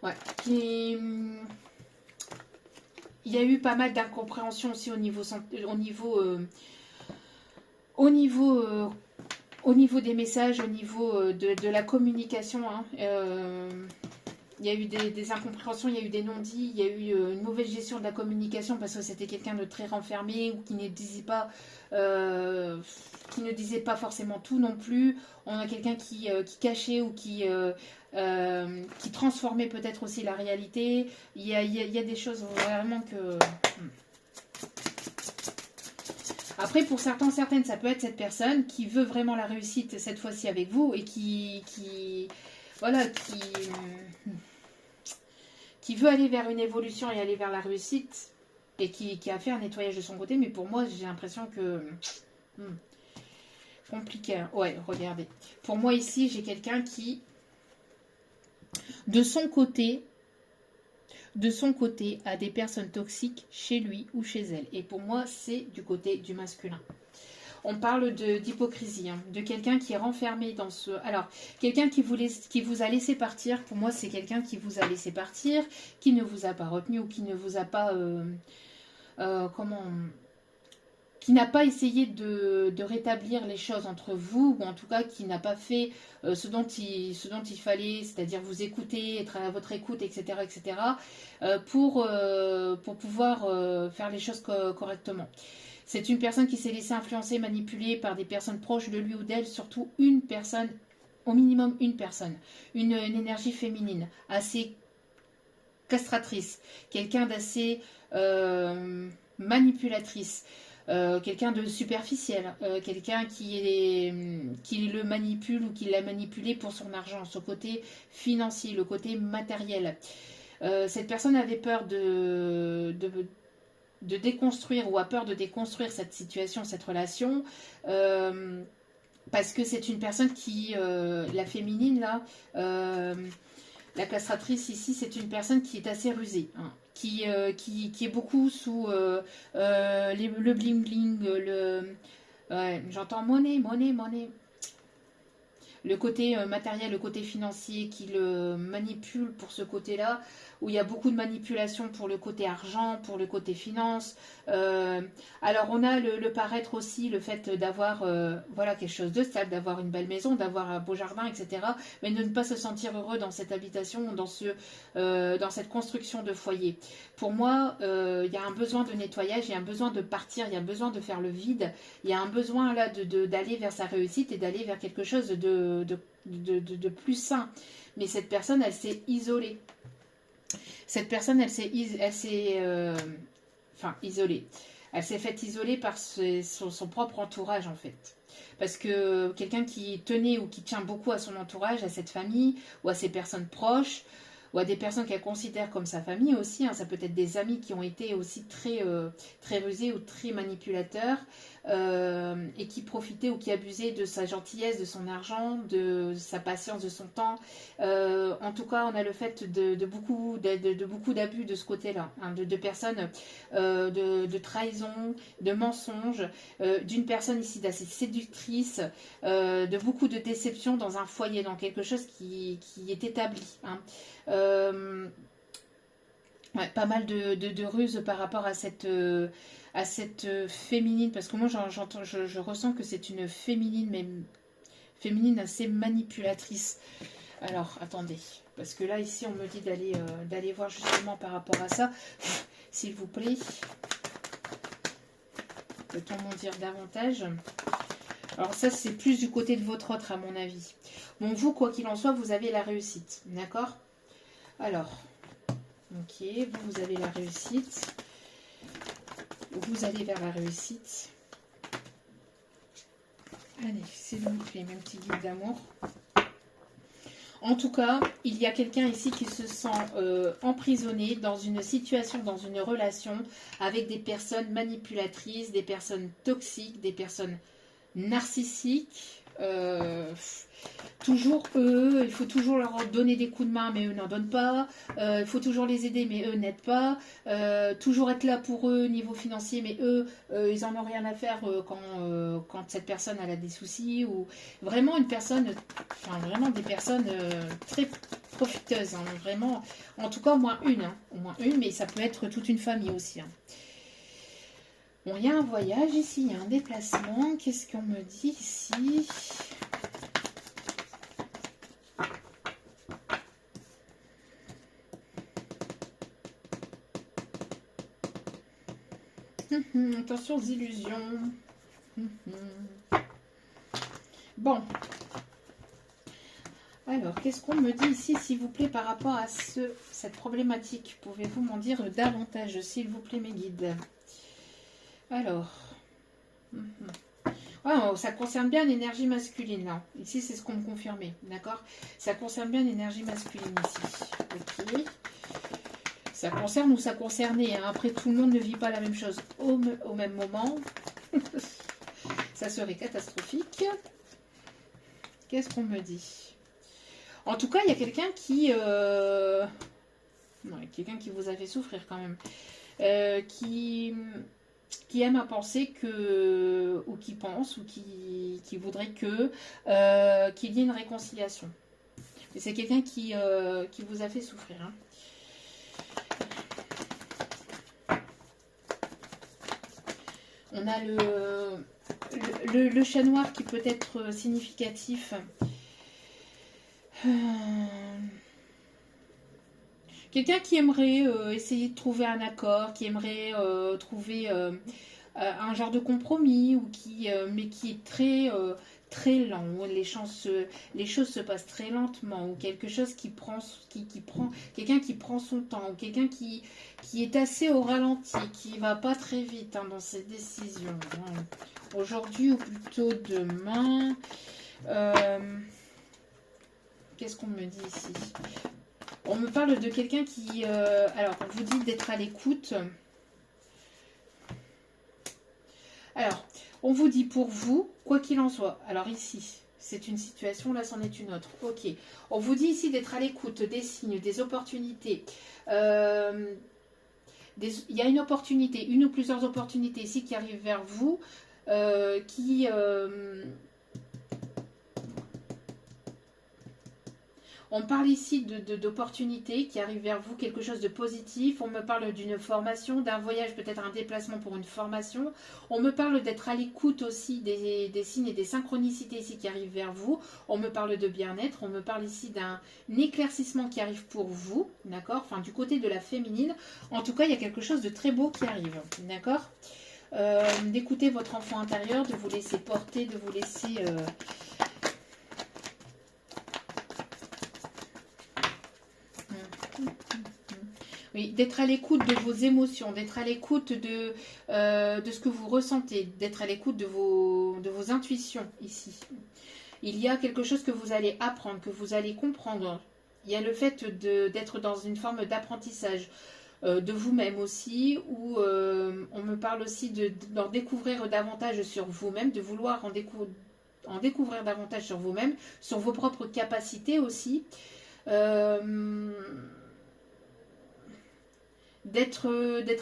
ouais, qui il y a eu pas mal d'incompréhension aussi au niveau des messages, au niveau de la communication. Hein. il y a eu des incompréhensions, il y a eu des non-dits, il y a eu une mauvaise gestion de la communication parce que c'était quelqu'un de très renfermé ou qui ne disait pas forcément tout non plus. On a quelqu'un qui cachait ou qui transformait peut-être aussi la réalité. Il y a des choses vraiment que... Après, pour certaines, ça peut être cette personne qui veut vraiment la réussite cette fois-ci avec vous et voilà, qui veut aller vers une évolution et aller vers la réussite et qui a fait un nettoyage de son côté. Mais pour moi, j'ai l'impression que... compliqué. Hein. Ouais, regardez. Pour moi, ici, j'ai quelqu'un qui, de son côté, a des personnes toxiques chez lui ou chez elle. Et pour moi, c'est du côté du masculin. On parle d'hypocrisie, hein, de quelqu'un qui est renfermé dans ce... Alors, quelqu'un qui vous a laissé partir, pour moi, c'est quelqu'un qui vous a laissé partir, qui ne vous a pas retenu ou qui ne vous a pas... qui n'a pas essayé de rétablir les choses entre vous, ou en tout cas qui n'a pas fait ce dont il fallait, c'est-à-dire vous écouter, être à votre écoute, etc., pour pouvoir faire les choses correctement. C'est une personne qui s'est laissée influencer, manipuler par des personnes proches de lui ou d'elle, surtout une personne, au minimum une personne, une énergie féminine, assez castratrice, quelqu'un d'assez manipulatrice. Quelqu'un de superficiel, quelqu'un qui le manipule ou qui l'a manipulé pour son argent, son côté financier, le côté matériel. Cette personne avait peur de déconstruire ou a peur de déconstruire cette situation, cette relation, parce que c'est une personne qui, la féminine là, la castratrice ici, c'est une personne qui est assez rusée, hein, qui est beaucoup sous le bling bling, ouais, j'entends monnaie. Le côté matériel, le côté financier qui le manipule pour ce côté-là, où il y a beaucoup de manipulation pour le côté argent, pour le côté finance. Alors on a le paraître aussi, le fait d'avoir voilà, quelque chose de stable, d'avoir une belle maison, d'avoir un beau jardin, etc. Mais de ne pas se sentir heureux dans cette habitation, dans cette construction de foyer. Pour moi, il y a un besoin de nettoyage, il y a un besoin de partir, il y a un besoin de faire le vide, il y a un besoin là d'aller vers sa réussite et d'aller vers quelque chose de plus sain. Mais cette personne, elle s'est isolée. Cette personne, elle s'est isolée. Elle s'est faite isoler par son propre entourage, en fait. Parce que quelqu'un qui tenait ou qui tient beaucoup à son entourage, à cette famille, ou à ses personnes proches, ou à des personnes qu'elle considère comme sa famille aussi, hein, ça peut être des amis qui ont été aussi très rusés ou très manipulateurs, et qui profitaient ou qui abusaient de sa gentillesse, de son argent, de sa patience, de son temps. En tout cas, on a le fait de beaucoup d'abus de ce côté-là, hein, de personnes, de trahison, de mensonges, d'une personne ici d'assez séductrice, de beaucoup de déception dans un foyer, dans quelque chose qui est établi. Hein. Ouais, pas mal de ruses par rapport à cette féminine, parce que moi je ressens que c'est une féminine, mais féminine assez manipulatrice. Alors attendez, parce que là ici on me dit d'aller voir justement par rapport à ça, s'il vous plaît. Peut-on m'en dire davantage? Alors ça c'est plus du côté de votre autre à mon avis. Bon, vous quoi qu'il en soit, vous avez la réussite, d'accord? Alors, ok, vous avez la réussite. Vous allez vers la réussite. Allez, s'il vous plaît, mes petits guides d'amour. En tout cas, il y a quelqu'un ici qui se sent emprisonné dans une situation, dans une relation avec des personnes manipulatrices, des personnes toxiques, des personnes narcissiques. Toujours eux, il faut toujours leur donner des coups de main, mais eux n'en donnent pas. Il faut toujours les aider, mais eux n'aident pas. Toujours être là pour eux niveau financier, mais eux, ils en ont rien à faire quand cette personne elle a des soucis. Ou vraiment une personne, enfin vraiment des personnes très profiteuses. Hein, vraiment, en tout cas au moins une, mais ça peut être toute une famille aussi. Hein. Bon, il y a un voyage ici, il y a un déplacement. Qu'est-ce qu'on me dit ici ? Attention aux illusions. Bon. Alors, qu'est-ce qu'on me dit ici, s'il vous plaît, par rapport à cette problématique? Pouvez-vous m'en dire davantage, s'il vous plaît, mes guides? Alors. Oh, ça concerne bien l'énergie masculine, là. Ici, c'est ce qu'on me confirmait, d'accord? Ça concerne bien l'énergie masculine, ici. Ok. Ça concerne ou ça concernait, hein. Après, tout le monde ne vit pas la même chose au même moment. Ça serait catastrophique. Qu'est-ce qu'on me dit? En tout cas, il y a quelqu'un qui... Ouais, quelqu'un qui vous a fait souffrir quand même. Qui aime à penser que... Ou qui pense, ou qui voudrait que... qu'il y ait une réconciliation. Mais c'est quelqu'un qui vous a fait souffrir. Hein. On a le chat noir qui peut être significatif. Quelqu'un qui aimerait essayer de trouver un accord, qui aimerait trouver un genre de compromis, ou mais qui est très lent, où les choses se passent très lentement, ou quelque chose qui prend quelqu'un qui prend son temps, ou quelqu'un qui est assez au ralenti, qui va pas très vite hein, dans ses décisions. Hein. Aujourd'hui ou plutôt demain. Qu'est-ce qu'on me dit ici? On me parle de quelqu'un qui... alors, on vous dit d'être à l'écoute. Alors, on vous dit pour vous, quoi qu'il en soit. Alors ici, c'est une situation, là, c'en est une autre. Ok. On vous dit ici d'être à l'écoute des signes, des opportunités. Il y a une opportunité, une ou plusieurs opportunités ici qui arrivent vers vous, On parle ici d'opportunités qui arrivent vers vous, quelque chose de positif. On me parle d'une formation, d'un voyage, peut-être un déplacement pour une formation. On me parle d'être à l'écoute aussi des signes et des synchronicités ici qui arrivent vers vous. On me parle de bien-être. On me parle ici d'un éclaircissement qui arrive pour vous, d'accord? Enfin, du côté de la féminine. En tout cas, il y a quelque chose de très beau qui arrive, d'accord? D'écouter votre enfant intérieur, de vous laisser porter, de vous laisser... Oui, d'être à l'écoute de vos émotions, d'être à l'écoute de ce que vous ressentez, d'être à l'écoute de vos intuitions ici. Il y a quelque chose que vous allez apprendre, que vous allez comprendre. Il y a le fait d'être dans une forme d'apprentissage de vous-même aussi, où on me parle aussi d'en découvrir davantage sur vous-même, de vouloir en découvrir davantage sur vous-même, sur vos propres capacités aussi. D'être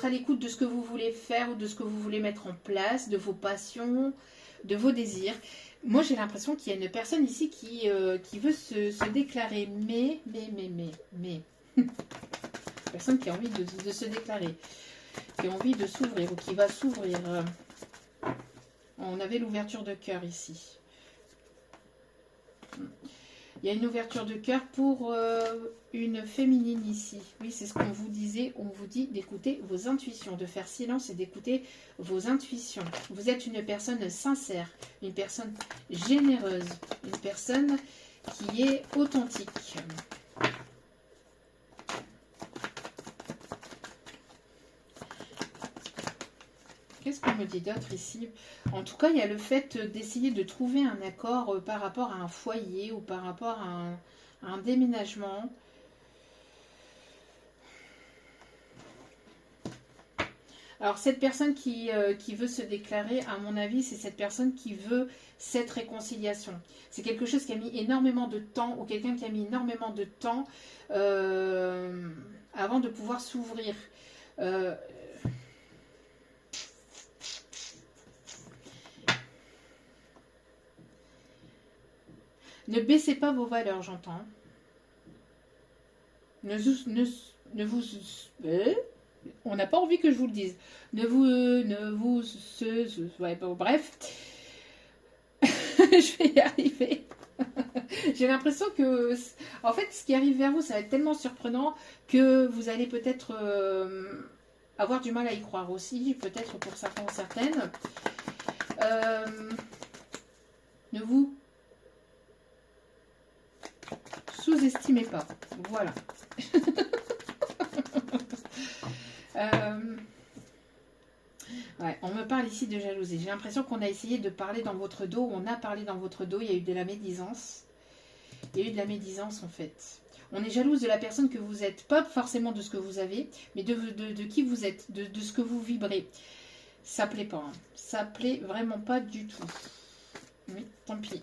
à l'écoute de ce que vous voulez faire ou de ce que vous voulez mettre en place, de vos passions, de vos désirs. Moi, j'ai l'impression qu'il y a une personne ici qui veut se déclarer, mais, personne qui a envie de se déclarer, qui a envie de s'ouvrir ou qui va s'ouvrir. On avait l'ouverture de cœur ici. Il y a une ouverture de cœur pour une féminine ici. Oui, c'est ce qu'on vous disait. On vous dit d'écouter vos intuitions, de faire silence et d'écouter vos intuitions. Vous êtes une personne sincère, une personne généreuse, une personne qui est authentique. Qu'est-ce qu'on me dit d'autre ici? En tout cas, il y a le fait d'essayer de trouver un accord par rapport à un foyer ou par rapport à un déménagement. Alors, cette personne qui veut se déclarer, à mon avis, c'est cette personne qui veut cette réconciliation. C'est quelque chose qui a mis énormément de temps, ou quelqu'un qui a mis énormément de temps avant de pouvoir s'ouvrir. Ne baissez pas vos valeurs, j'entends. On n'a pas envie que je vous le dise. Ouais, bon, bref. Je vais y arriver. J'ai l'impression que, en fait, ce qui arrive vers vous, ça va être tellement surprenant que vous allez peut-être avoir du mal à y croire aussi, peut-être pour certains ou certaines. Ne vous sous-estimez pas. Voilà. Ouais, on me parle ici de jalousie. J'ai l'impression qu'on a essayé de parler dans votre dos. On a parlé dans votre dos. Il y a eu de la médisance. Il y a eu de la médisance en fait. On est jalouse de la personne que vous êtes. Pas forcément de ce que vous avez, mais de qui vous êtes. De ce que vous vibrez. Ça plaît pas. Hein. Ça plaît vraiment pas du tout. Oui, tant pis.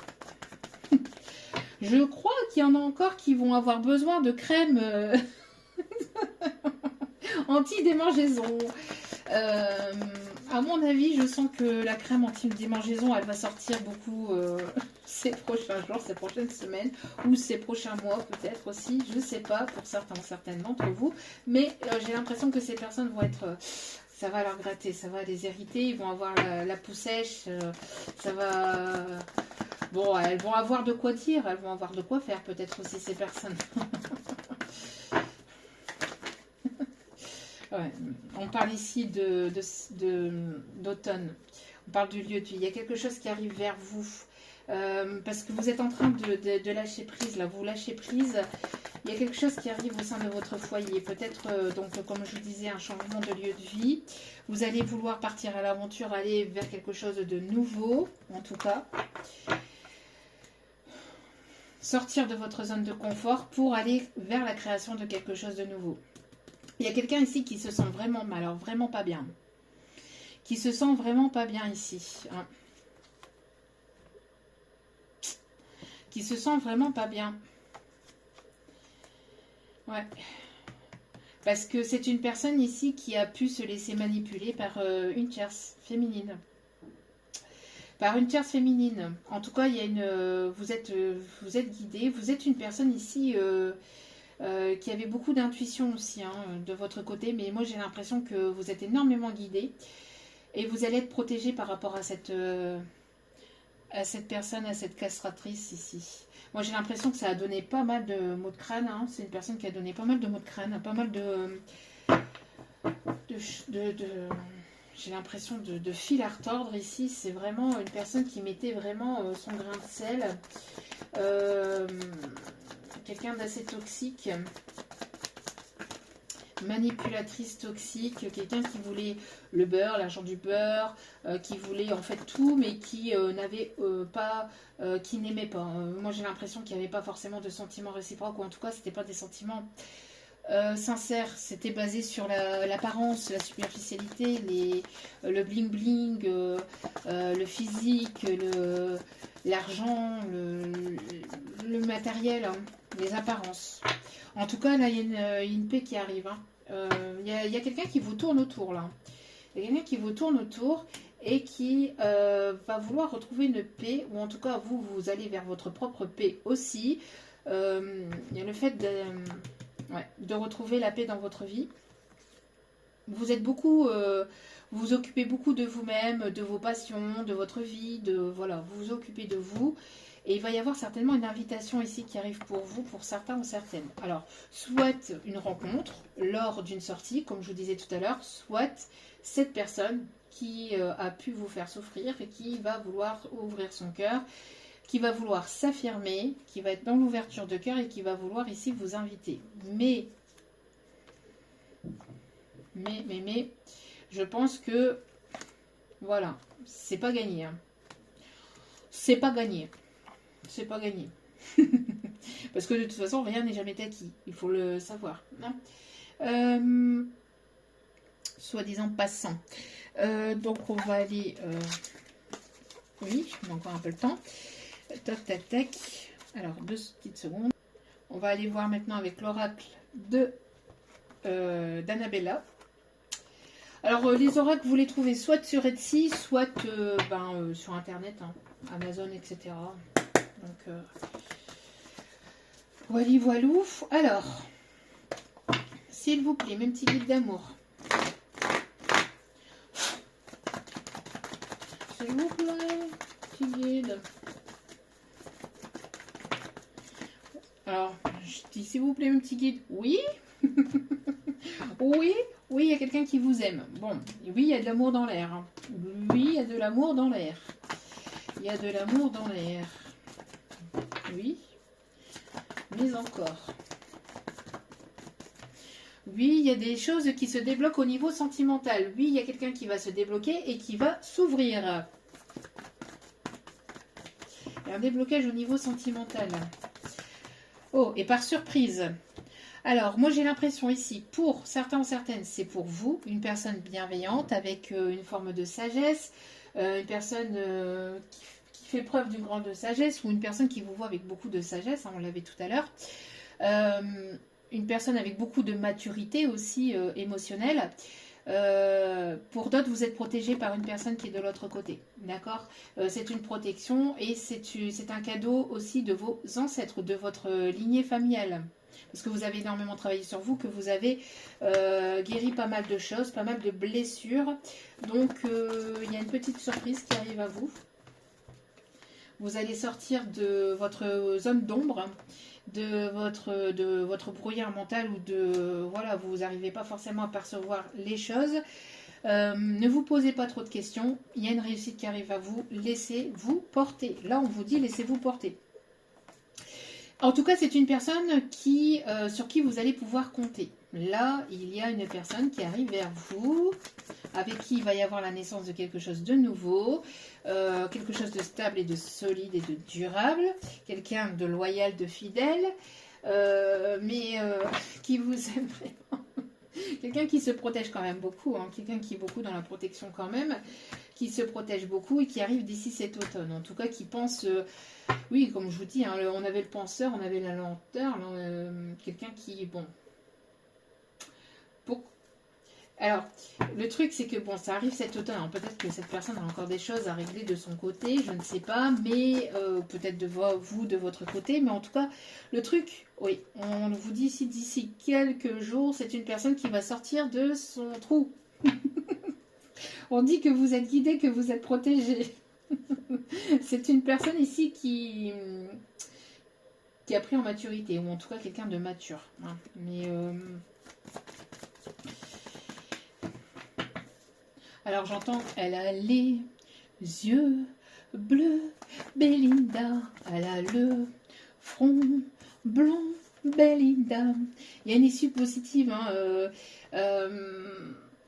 Je crois qu'il y en a encore qui vont avoir besoin de crème anti-démangeaison. À mon avis, je sens que la crème anti-démangeaison, elle va sortir beaucoup ces prochains jours, ces prochaines semaines, ou ces prochains mois peut-être aussi, je ne sais pas, pour certains ou certaines d'entre vous. Mais j'ai l'impression que ces personnes vont être... ça va leur gratter, ça va les irriter, ils vont avoir la peau sèche, ça va... Bon, elles vont avoir de quoi dire, elles vont avoir de quoi faire peut-être aussi ces personnes. Ouais. On parle ici d'automne. On parle du lieu de vie. Il y a quelque chose qui arrive vers vous. Parce que vous êtes en train de lâcher prise. Là, vous lâchez prise. Il y a quelque chose qui arrive au sein de votre foyer. Peut-être, donc, comme je vous disais, un changement de lieu de vie. Vous allez vouloir partir à l'aventure, aller vers quelque chose de nouveau, en tout cas. Sortir de votre zone de confort pour aller vers la création de quelque chose de nouveau. Il y a quelqu'un ici qui se sent vraiment mal, alors vraiment pas bien. Qui se sent vraiment pas bien ici. Hein. Qui se sent vraiment pas bien. Ouais. Parce que c'est une personne ici qui a pu se laisser manipuler par une tierce féminine. Par une tierce féminine. En tout cas, il y a une, vous êtes guidé. Vous êtes une personne ici qui avait beaucoup d'intuition aussi hein, de votre côté. Mais moi, j'ai l'impression que vous êtes énormément guidé. Et vous allez être protégé par rapport à cette personne, à cette castratrice ici. Moi, j'ai l'impression que ça a donné pas mal de maux de crâne. Hein. C'est une personne qui a donné pas mal de maux de crâne, pas mal j'ai l'impression de fil à retordre ici. C'est vraiment une personne qui mettait vraiment son grain de sel. Quelqu'un d'assez toxique. Manipulatrice toxique. Quelqu'un qui voulait le beurre, l'argent du beurre. Qui voulait en fait tout, mais qui n'avait pas... qui n'aimait pas. Moi, j'ai l'impression qu'il n'y avait pas forcément de sentiments réciproques. Ou en tout cas, c'était pas des sentiments... sincère, c'était basé sur l'apparence, la superficialité, le bling bling, le physique, l'argent, le matériel, hein, les apparences. En tout cas, là, il y a une paix qui arrive. Hein. Il y a quelqu'un qui vous tourne autour, là. Il y a quelqu'un qui vous tourne autour et qui va vouloir retrouver une paix, ou en tout cas, vous allez vers votre propre paix aussi. Il y a le fait de retrouver la paix dans votre vie. Vous êtes beaucoup, vous vous occupez beaucoup de vous-même, de vos passions, de votre vie, voilà, vous vous occupez de vous. Et il va y avoir certainement une invitation ici qui arrive pour vous, pour certains ou certaines. Alors, soit une rencontre lors d'une sortie, comme je vous disais tout à l'heure, soit cette personne qui a pu vous faire souffrir et qui va vouloir ouvrir son cœur, qui va vouloir s'affirmer, qui va être dans l'ouverture de cœur et qui va vouloir ici vous inviter. Mais, je pense que, voilà, c'est pas gagné. Hein. C'est pas gagné. C'est pas gagné. Parce que de toute façon, rien n'est jamais acquis. Il faut le savoir. Soi-disant passant. Donc, on va aller... oui, on a encore un peu le temps. Tac, tac, tac. Alors, 2 petites secondes. On va aller voir maintenant avec l'oracle d'Annabella. Alors, les oracles, vous les trouvez soit sur Etsy, soit sur Internet, hein, Amazon, etc. Donc, voilà, voilou. Alors, s'il vous plaît, mes petits guides d'amour. S'il vous plaît, petits guides. Alors, je dis s'il vous plaît, mes petits guides. Oui. Oui. Oui, il y a quelqu'un qui vous aime. Bon, oui, il y a de l'amour dans l'air. Hein. Oui, il y a de l'amour dans l'air. Il y a de l'amour dans l'air. Oui, mais encore. Oui, il y a des choses qui se débloquent au niveau sentimental. Oui, il y a quelqu'un qui va se débloquer et qui va s'ouvrir. Il y a un déblocage au niveau sentimental. Oh, et par surprise. Alors, moi j'ai l'impression ici, pour certains ou certaines, c'est pour vous, une personne bienveillante avec une forme de sagesse, une personne qui fait preuve d'une grande sagesse ou une personne qui vous voit avec beaucoup de sagesse, hein, on l'avait tout à l'heure. Une personne avec beaucoup de maturité aussi émotionnelle. Pour d'autres, vous êtes protégé par une personne qui est de l'autre côté. D'accord. C'est une protection et c'est un cadeau aussi de vos ancêtres, de votre lignée familiale. Parce que vous avez énormément travaillé sur vous, que vous avez guéri pas mal de choses, pas mal de blessures. Donc, il y a une petite surprise qui arrive à vous. Vous allez sortir de votre zone d'ombre, de votre brouillard mental ou de... Voilà, vous n'arrivez pas forcément à percevoir les choses. Ne vous posez pas trop de questions. Il y a une réussite qui arrive à vous. Laissez-vous porter. Là, on vous dit laissez-vous porter. En tout cas, c'est une personne sur qui vous allez pouvoir compter. Là, il y a une personne qui arrive vers vous, avec qui il va y avoir la naissance de quelque chose de nouveau, quelque chose de stable et de solide et de durable, quelqu'un de loyal, de fidèle, mais qui vous aime vraiment. Quelqu'un qui se protège quand même beaucoup, hein, quelqu'un qui est beaucoup dans la protection quand même, qui se protège beaucoup et qui arrive d'ici cet automne. En tout cas, qui pense... oui, comme je vous dis, hein, on avait le penseur, on avait la lenteur, quelqu'un qui... Bon... Alors, le truc, c'est que, bon, ça arrive cet automne. Alors, peut-être que cette personne a encore des choses à régler de son côté, je ne sais pas, mais peut-être de vous, de votre côté. Mais en tout cas, le truc, oui, on vous dit ici, d'ici quelques jours, c'est une personne qui va sortir de son trou. On dit que vous êtes guidé, que vous êtes protégé. C'est une personne ici qui a pris en maturité, ou en tout cas quelqu'un de mature. Hein. Mais... Alors j'entends, elle a les yeux bleus, Belinda, elle a le front blanc, Belinda. Il y a une issue positive. Hein,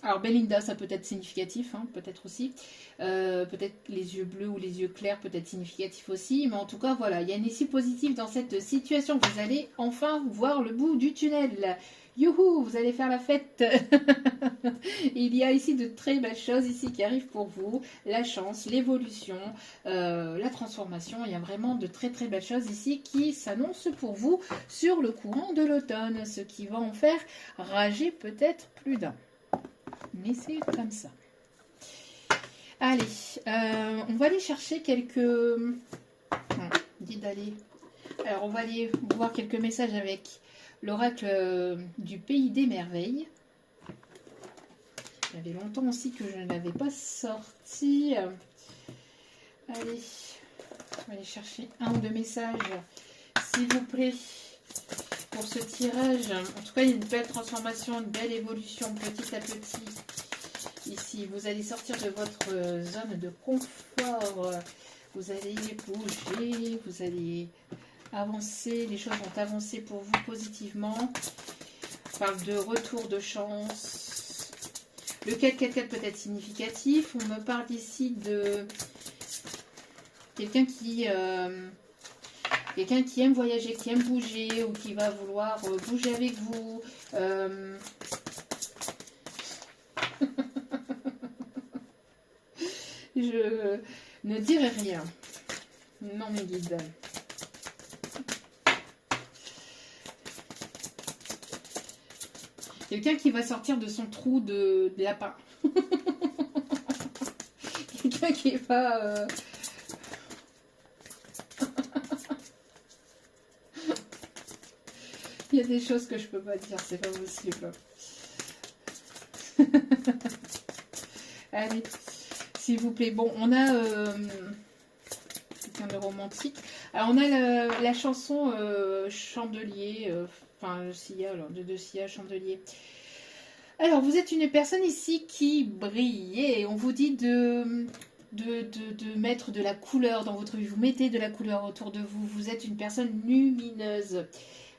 alors Belinda, ça peut être significatif, hein, peut-être aussi. Peut-être les yeux bleus ou les yeux clairs, peut-être significatif aussi. Mais en tout cas, voilà, il y a une issue positive dans cette situation. Vous allez enfin voir le bout du tunnel. Youhou, vous allez faire la fête. Il y a ici de très belles choses ici qui arrivent pour vous. La chance, l'évolution, la transformation. Il y a vraiment de très très belles choses ici qui s'annoncent pour vous sur le courant de l'automne. Ce qui va en faire rager peut-être plus d'un. Mais c'est comme ça. Allez, on va aller chercher quelques... dit d'aller... Alors, on va aller voir quelques messages avec l'oracle du pays des merveilles. Il y avait longtemps aussi que je ne l'avais pas sorti. Allez, on va aller chercher un ou deux messages, s'il vous plaît, pour ce tirage. En tout cas, il y a une belle transformation, une belle évolution petit à petit. Ici, vous allez sortir de votre zone de confort. Vous allez bouger, vous allez avancer. Les choses vont avancer pour vous positivement. On parle de retour de chance. Le 4-4-4 peut être significatif. On me parle ici de quelqu'un qui aime voyager, qui aime bouger ou qui va vouloir bouger avec vous. Je ne dirai rien. Non, mes guides. Quelqu'un qui va sortir de son trou de lapin. Quelqu'un qui va... Il y a des choses que je peux pas dire, c'est pas possible. Allez, s'il vous plaît. Bon, on a quelqu'un de romantique. Alors, on a la chanson Chandelier, enfin, le sillage, de Sia, Chandelier. Alors, vous êtes une personne ici qui brille et on vous dit de mettre de la couleur dans votre vie. Vous mettez de la couleur autour de vous. Vous êtes une personne lumineuse.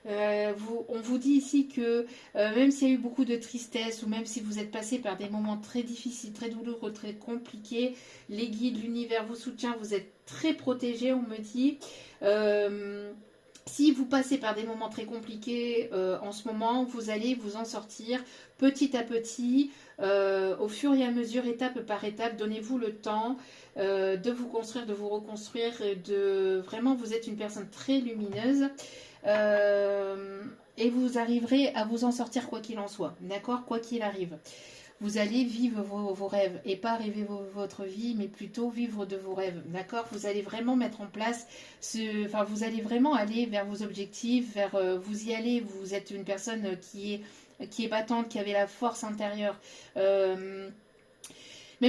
On vous dit ici que même s'il y a eu beaucoup de tristesse ou même si vous êtes passé par des moments très difficiles, très douloureux, très compliqués, les guides, l'univers vous soutient, vous êtes très protégé, on me dit. Si vous passez par des moments très compliqués en ce moment, vous allez vous en sortir petit à petit, au fur et à mesure, étape par étape. Donnez-vous le temps de vous construire, de vous reconstruire. Vraiment, vous êtes une personne très lumineuse. Et vous arriverez à vous en sortir quoi qu'il en soit, d'accord, quoi qu'il arrive. Vous allez vivre vos rêves et pas rêver votre vie, mais plutôt vivre de vos rêves, d'accord. Vous allez vraiment mettre en place, vous allez vraiment aller vers vos objectifs, vous y allez. Vous êtes une personne qui est battante, qui avait la force intérieure. Même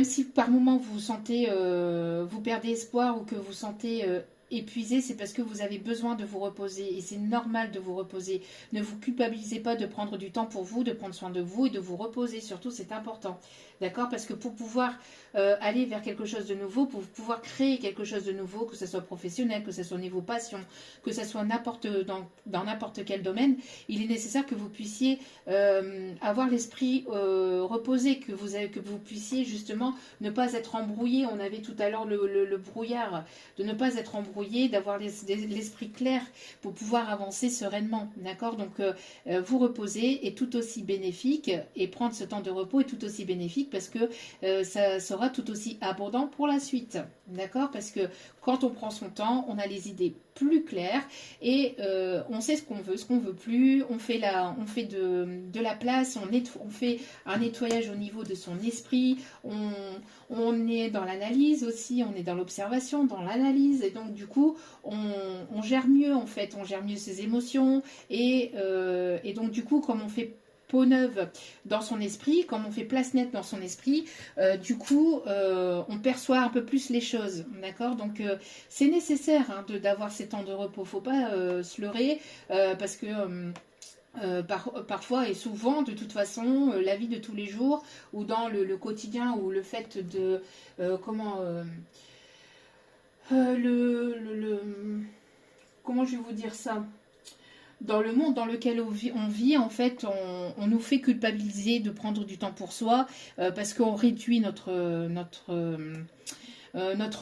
si par moment vous sentez, vous perdez espoir ou que vous sentez épuisé, c'est parce que vous avez besoin de vous reposer et c'est normal de vous reposer. Ne vous culpabilisez pas de prendre du temps pour vous, de prendre soin de vous et de vous reposer, surtout c'est important, d'accord, parce que pour pouvoir aller vers quelque chose de nouveau, pour pouvoir créer quelque chose de nouveau, que ce soit professionnel, que ce soit au niveau passion, que ce soit dans n'importe quel domaine, il est nécessaire que vous puissiez avoir l'esprit reposé, que vous puissiez justement ne pas être embrouillé. On avait tout à l'heure le brouillard, de ne pas être embrouillé, d'avoir l'esprit clair pour pouvoir avancer sereinement, d'accord. Donc vous reposer est tout aussi bénéfique et prendre ce temps de repos est tout aussi bénéfique parce que ça sera tout aussi abondant pour la suite, d'accord, parce que quand on prend son temps, on a les idées plus claires et on sait ce qu'on veut plus, on fait de la place, on fait un nettoyage au niveau de son esprit, on est dans l'analyse aussi, on est dans l'observation, dans l'analyse, et donc du coup, on gère mieux en fait, on gère mieux ses émotions, et donc du coup, comme on fait peau neuve dans son esprit, comme on fait place nette dans son esprit, du coup, on perçoit un peu plus les choses, d'accord. Donc, c'est nécessaire hein, d'avoir ces temps de repos, faut pas se leurrer, parce que... parfois et souvent, de toute façon, la vie de tous les jours ou dans le quotidien ou le fait de comment je vais vous dire ça, dans le monde dans lequel on vit, en fait, on nous fait culpabiliser de prendre du temps pour soi parce qu'on réduit notre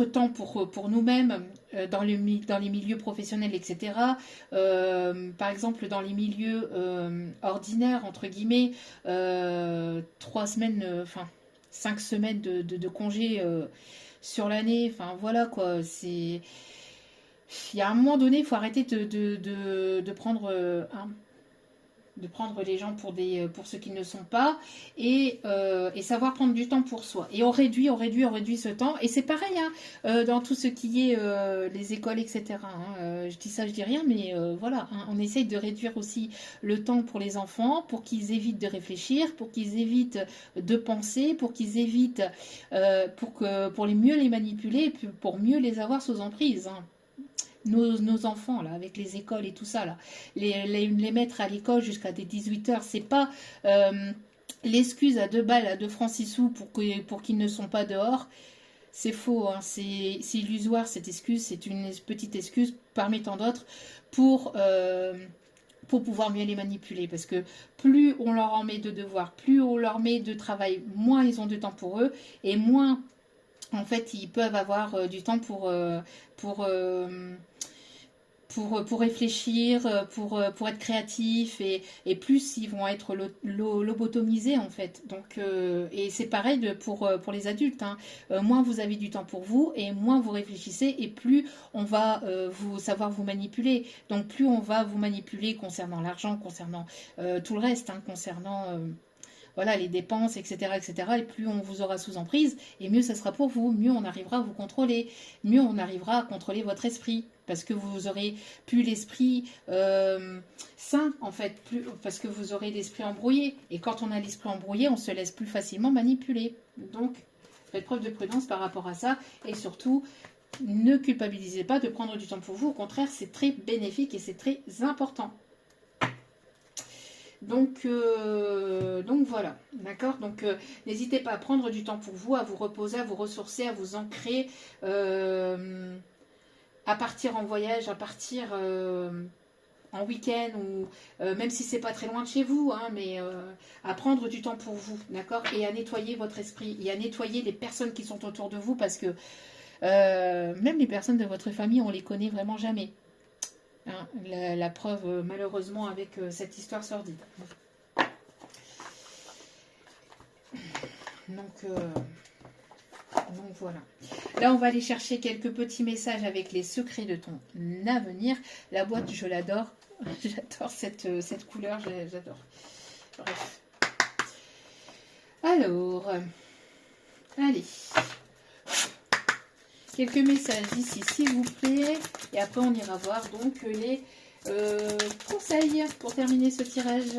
temps pour nous-mêmes dans les milieux professionnels, etc. Par exemple, dans les milieux ordinaires, entre guillemets, 3 semaines, 5 semaines de congés sur l'année, enfin voilà quoi, c'est... Il y a un moment donné, il faut arrêter de prendre de prendre les gens pour ce qu'ils ne sont pas et savoir prendre du temps pour soi. Et on réduit ce temps. Et c'est pareil hein, dans tout ce qui est les écoles, etc. Hein. Je dis ça, je dis rien, mais voilà, hein, on essaye de réduire aussi le temps pour les enfants, pour qu'ils évitent de réfléchir, pour qu'ils évitent de penser, pour qu'ils évitent, pour mieux les manipuler, pour mieux les avoir sous emprise. Hein. Nos enfants, là, avec les écoles et tout ça, là, les mettre à l'école jusqu'à des 18h, c'est pas l'excuse à 2 balles, à 2 francs 6 sous pour qu'ils ne sont pas dehors. C'est faux, hein, c'est illusoire cette excuse, c'est une petite excuse parmi tant d'autres pour pouvoir mieux les manipuler. Parce que plus on leur en met de devoirs, plus on leur met de travail, moins ils ont de temps pour eux et moins en fait ils peuvent avoir du temps pour, pour réfléchir, pour être créatifs et plus ils vont être lobotomisés en fait. Donc, et c'est pareil pour les adultes. Hein. Moins vous avez du temps pour vous et moins vous réfléchissez et plus on va savoir vous manipuler. Donc plus on va vous manipuler concernant l'argent, concernant tout le reste, hein, concernant... voilà, les dépenses, etc., etc. Et plus on vous aura sous emprise, et mieux ça sera pour vous, mieux on arrivera à vous contrôler, mieux on arrivera à contrôler votre esprit, parce que vous aurez plus l'esprit sain, en fait, parce que vous aurez l'esprit embrouillé. Et quand on a l'esprit embrouillé, on se laisse plus facilement manipuler. Donc, faites preuve de prudence par rapport à ça, et surtout, ne culpabilisez pas de prendre du temps pour vous, au contraire, c'est très bénéfique et c'est très important. Donc voilà, d'accord. Donc n'hésitez pas à prendre du temps pour vous, à vous reposer, à vous ressourcer, à vous ancrer, à partir en voyage, à partir en week-end, ou même si c'est pas très loin de chez vous, hein, mais à prendre du temps pour vous, d'accord, et à nettoyer votre esprit, et à nettoyer les personnes qui sont autour de vous, parce que même les personnes de votre famille, on les connaît vraiment jamais. Hein, la preuve, malheureusement, avec cette histoire sordide. Donc voilà. Là, on va aller chercher quelques petits messages avec les secrets de ton avenir. La boîte, je l'adore. J'adore cette couleur, j'adore. Bref. Alors, allez. Quelques messages ici, s'il vous plaît. Et après, on ira voir donc les conseils pour terminer ce tirage.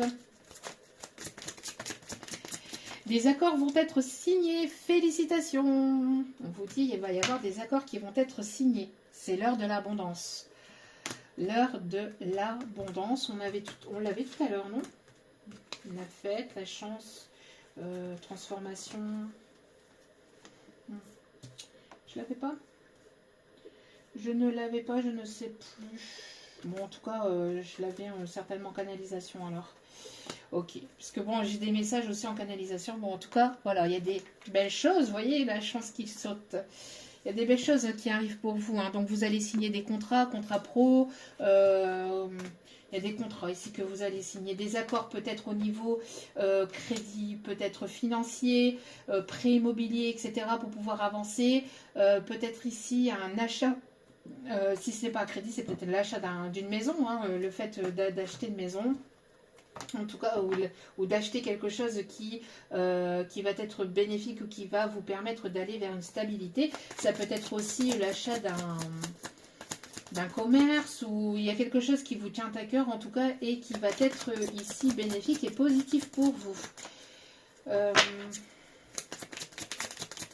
Des accords vont être signés. Félicitations. On vous dit, il va y avoir des accords qui vont être signés. C'est l'heure de l'abondance. L'heure de l'abondance. On l'avait tout à l'heure, non? La fête, la chance, transformation. Je l'avais pas? Je ne l'avais pas, je ne sais plus. Bon, en tout cas, je l'avais certainement en canalisation alors. Ok, parce que bon, j'ai des messages aussi en canalisation. Bon, en tout cas, voilà, il y a des belles choses. Vous voyez, la chance qui saute. Il y a des belles choses qui arrivent pour vous. Hein. Donc, vous allez signer des contrats pro. Il y a des contrats ici que vous allez signer. Des accords peut-être au niveau crédit, peut-être financier, prêt immobilier, etc. pour pouvoir avancer. Peut-être ici un achat. Si ce n'est pas un crédit, c'est peut-être l'achat d'une maison. Hein, le fait d'acheter une maison. En tout cas, ou d'acheter quelque chose qui va être bénéfique ou qui va vous permettre d'aller vers une stabilité. Ça peut être aussi l'achat d'un commerce, ou il y a quelque chose qui vous tient à cœur en tout cas et qui va être ici bénéfique et positif pour vous.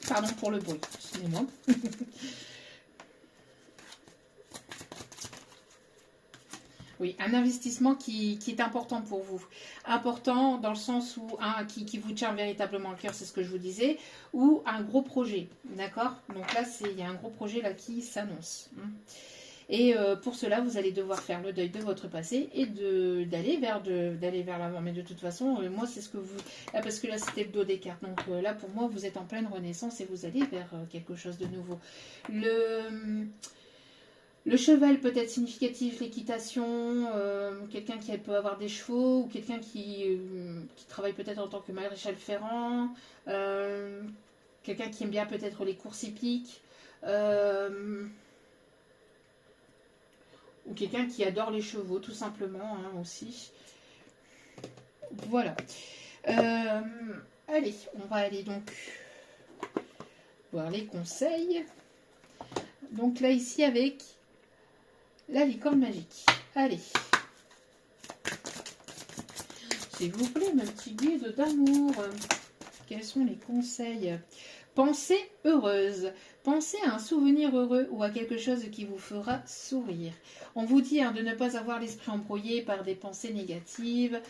Pardon pour le bruit, excusez-moi. Oui, un investissement qui est important pour vous. Important dans le sens où qui vous tient véritablement à cœur, c'est ce que je vous disais, ou un gros projet, d'accord? Donc là, il y a un gros projet là qui s'annonce. Et pour cela, vous allez devoir faire le deuil de votre passé et d'aller vers l'avant. Mais de toute façon, moi, c'est ce que vous... Là, parce que là, c'était le dos des cartes. Donc là, pour moi, vous êtes en pleine renaissance et vous allez vers quelque chose de nouveau. Le cheval peut être significatif, l'équitation, quelqu'un qui peut avoir des chevaux, ou quelqu'un qui travaille peut-être en tant que maréchal ferrant, quelqu'un qui aime bien peut-être les courses hippiques, ou quelqu'un qui adore les chevaux, tout simplement, hein, aussi. Voilà. Allez, on va aller donc voir les conseils. Donc là, ici, avec la licorne magique. Allez. S'il vous plaît, ma petite guide d'amour. Quels sont les conseils? Pensée heureuse. Pensez à un souvenir heureux ou à quelque chose qui vous fera sourire. On vous dit de ne pas avoir l'esprit embrouillé par des pensées négatives.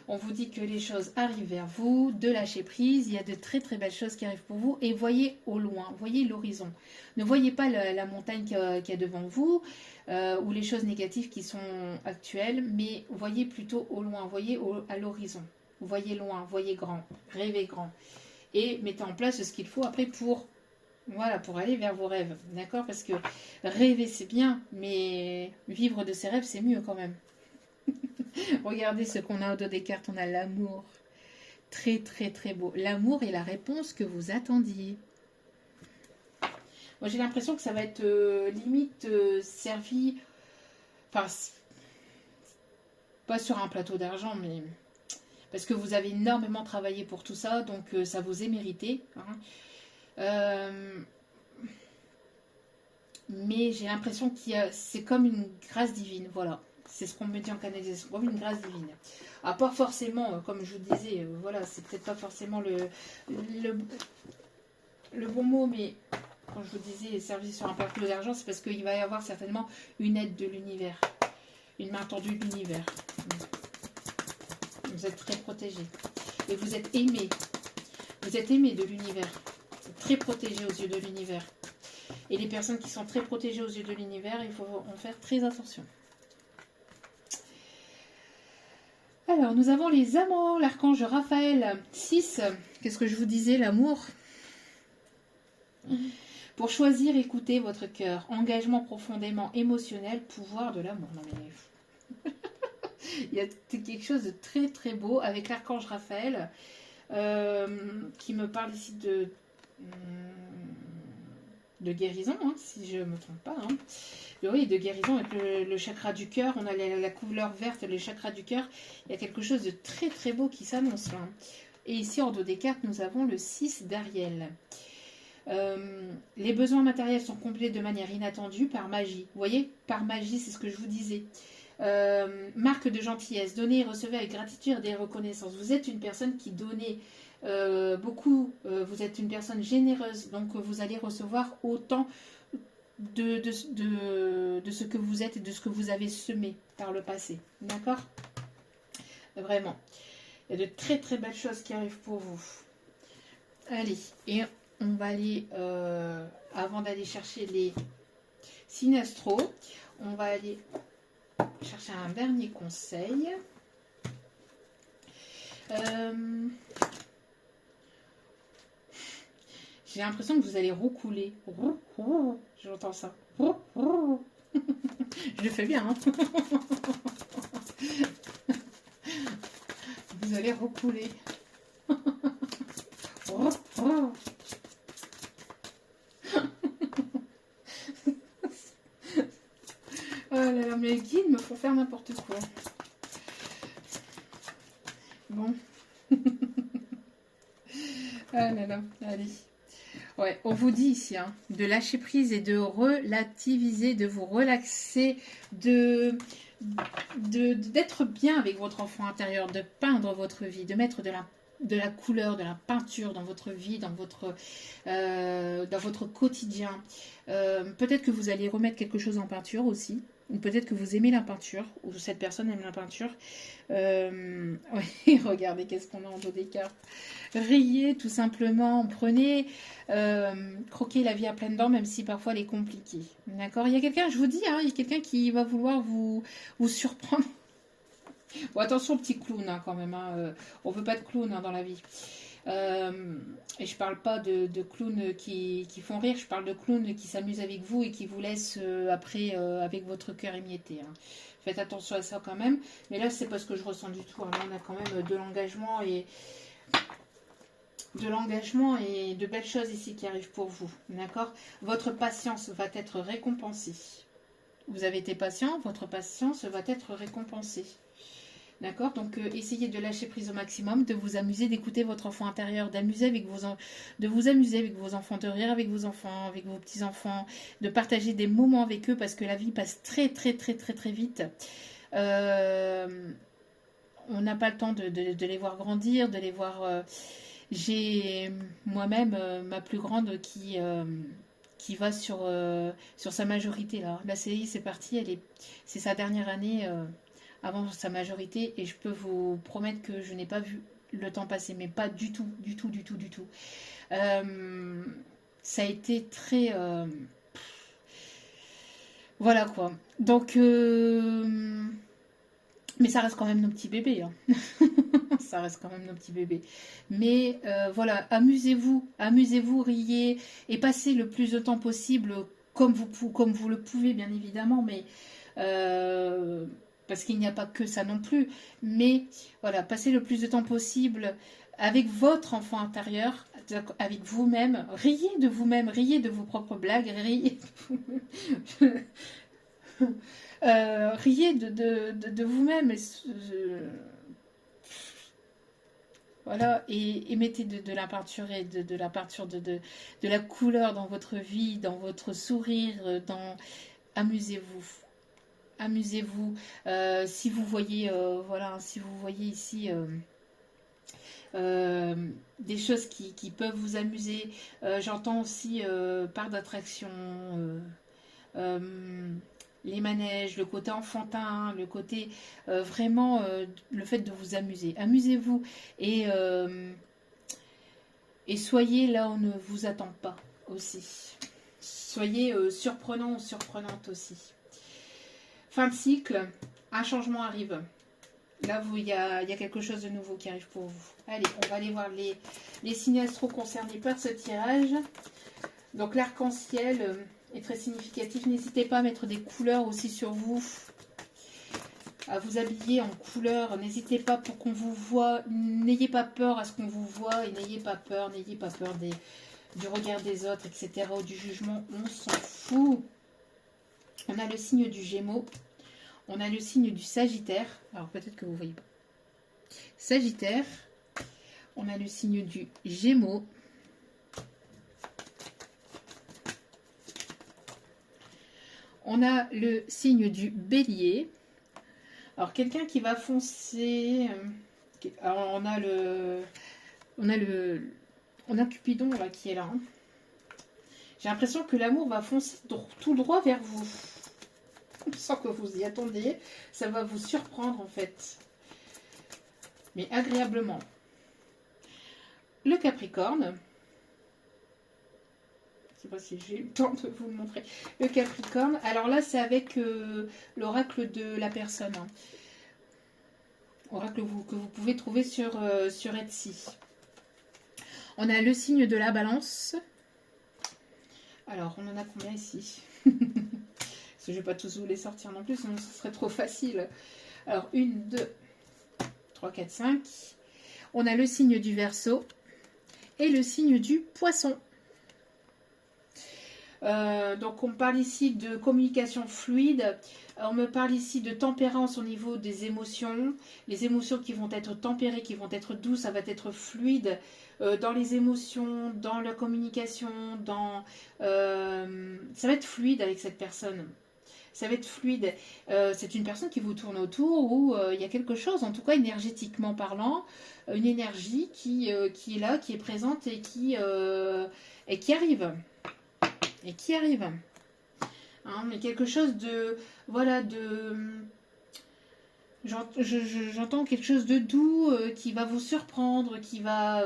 On vous dit que les choses arrivent vers vous, de lâcher prise. Il y a de très très belles choses qui arrivent pour vous. Et voyez au loin, voyez l'horizon. Ne voyez pas la montagne qu'il y a devant vous ou les choses négatives qui sont actuelles, mais voyez plutôt au loin, voyez à l'horizon. Voyez loin, voyez grand, rêvez grand. Et mettez en place ce qu'il faut après pour aller vers vos rêves. D'accord? Parce que rêver c'est bien, mais vivre de ses rêves c'est mieux quand même. Regardez ce qu'on a au dos des cartes, on a l'amour. Très très très beau. L'amour est la réponse que vous attendiez. Moi j'ai l'impression que ça va être limite servi, enfin pas sur un plateau d'argent, mais parce que vous avez énormément travaillé pour tout ça, donc ça vous est mérité. Hein. Mais j'ai l'impression c'est comme une grâce divine, voilà. C'est ce qu'on me dit en canalisation, comme une grâce divine. À part forcément, comme je vous disais, voilà, c'est peut-être pas forcément le bon mot, mais quand je vous disais service sur un plateau d'argent, c'est parce qu'il va y avoir certainement une aide de l'univers, une main tendue de l'univers. Vous êtes très protégé. Et vous êtes aimé. Vous êtes aimé de l'univers. Très protégé aux yeux de l'univers. Et les personnes qui sont très protégées aux yeux de l'univers, il faut en faire très attention. Alors, nous avons les amants, l'archange Raphaël, 6. Qu'est-ce que je vous disais, l'amour? Pour choisir, écoutez votre cœur. Engagement profondément émotionnel, pouvoir de l'amour. Non mais... il y a quelque chose de très très beau avec l'archange Raphaël qui me parle ici de guérison, hein, si je ne me trompe pas. Hein. Oui, de guérison avec le chakra du cœur. On a la couleur verte, les chakras du cœur. Il y a quelque chose de très très beau qui s'annonce là. Et ici, en dos des cartes, nous avons le 6 d'Ariel. Les besoins matériels sont comblés de manière inattendue par magie. Vous voyez, par magie, c'est ce que je vous disais. Marque de gentillesse, donnez et recevez avec gratitude et reconnaissance. Vous êtes une personne qui donnez beaucoup, vous êtes une personne généreuse, donc vous allez recevoir autant de ce que vous êtes et de ce que vous avez semé par le passé. D'accord? Vraiment. Il y a de très très belles choses qui arrivent pour vous. Allez, et on va aller, avant d'aller chercher les signes astro, on va aller chercher un dernier conseil. J'ai l'impression que vous allez roucouler. J'entends ça. Je le fais bien. Hein. Vous allez roucouler. Oh là là, mes guides me font faire n'importe quoi. Bon. Ah là là, allez. Ouais, on vous dit ici, hein, de lâcher prise et de relativiser, de vous relaxer, d'être bien avec votre enfant intérieur, de peindre votre vie, de mettre de la couleur, de la peinture dans votre vie, dans votre quotidien. Peut-être que vous allez remettre quelque chose en peinture aussi. Ou peut-être que vous aimez la peinture, ou cette personne aime la peinture. Oui, regardez, qu'est-ce qu'on a en dos des cartes. Riez, tout simplement. Prenez, croquez la vie à pleines dents, même si parfois elle est compliquée. D'accord? Il y a quelqu'un, je vous dis, hein, il y a quelqu'un qui va vouloir vous surprendre. Bon, attention, petit clown, hein, quand même. Hein. On ne veut pas de clown hein, dans la vie. Et je parle pas de clowns qui font rire, je parle de clowns qui s'amusent avec vous et qui vous laissent après avec votre cœur émietté. Hein. Faites attention à ça quand même. Mais là, c'est pas ce que je ressens du tout. Hein. Là, on a quand même de l'engagement et de belles choses ici qui arrivent pour vous. D'accord? Votre patience va être récompensée. Vous avez été patient, votre patience va être récompensée. D'accord? Donc, essayez de lâcher prise au maximum, de vous amuser, d'écouter votre enfant intérieur, de vous amuser avec vos enfants, de rire avec vos enfants, avec vos petits-enfants, de partager des moments avec eux parce que la vie passe très, très, très, très, très vite. On n'a pas le temps de les voir grandir, de les voir... J'ai moi-même ma plus grande qui va sur sa majorité, là. La CI, c'est parti, c'est sa dernière année... avant sa majorité et je peux vous promettre que je n'ai pas vu le temps passer, mais pas du tout, du tout, du tout, du tout. Ça a été très... voilà quoi. Donc... mais ça reste quand même nos petits bébés. Hein. Ça reste quand même nos petits bébés. Mais voilà, amusez-vous, riez et passez le plus de temps possible comme vous le pouvez, bien évidemment, mais... parce qu'il n'y a pas que ça non plus, mais voilà, passez le plus de temps possible avec votre enfant intérieur, avec vous-même, riez de vous-même, riez de vos propres blagues, riez riez de vous-même, voilà, et mettez de la peinture et de la peinture, de la couleur dans votre vie, dans votre sourire, amusez-vous. Amusez-vous. Si vous voyez, voilà, si vous voyez ici des choses qui peuvent vous amuser, j'entends aussi part d'attraction. les manèges, le côté enfantin, le côté vraiment le fait de vous amuser. Amusez-vous et soyez là où on ne vous attend pas aussi. Soyez surprenant ou surprenante aussi. Fin de cycle, un changement arrive. Là, il y a quelque chose de nouveau qui arrive pour vous. Allez, on va aller voir les signes astro concernés par ce tirage. Donc l'arc-en-ciel est très significatif. N'hésitez pas à mettre des couleurs aussi sur vous, à vous habiller en couleurs. N'hésitez pas pour qu'on vous voit. N'ayez pas peur à ce qu'on vous voit et n'ayez pas peur du regard des autres, etc. ou du jugement. On s'en fout. On a le signe du Gémeaux. On a le signe du Sagittaire. Alors peut-être que vous ne voyez pas. Sagittaire. On a le signe du Gémeaux. On a le signe du Bélier. Alors quelqu'un qui va foncer. Alors on a Cupidon là qui est là. Hein. J'ai l'impression que l'amour va foncer tout droit vers vous. Sans que vous y attendiez. Ça va vous surprendre en fait. Mais agréablement. Le Capricorne. Je ne sais pas si j'ai eu le temps de vous le montrer. Le Capricorne. Alors là, c'est avec l'oracle de la personne. Hein. Oracle que vous pouvez trouver sur Etsy. On a le signe de la Balance. Alors, on en a combien ici? Parce que je ne vais pas tous vous les sortir non plus, sinon ce serait trop facile. Alors, 1, 2, 3, 4, 5. On a le signe du Verseau et le signe du Poisson. Donc on parle ici de communication fluide, on me parle ici de tempérance au niveau des émotions, les émotions qui vont être tempérées, qui vont être douces, ça va être fluide dans les émotions, dans la communication, ça va être fluide avec cette personne. Ça va être fluide. C'est une personne qui vous tourne autour où il y a quelque chose, en tout cas énergétiquement parlant, une énergie qui est là, qui est présente et qui arrive. Et qui arrive. Hein, mais quelque chose de... Voilà, j'entends quelque chose de doux qui va vous surprendre, qui va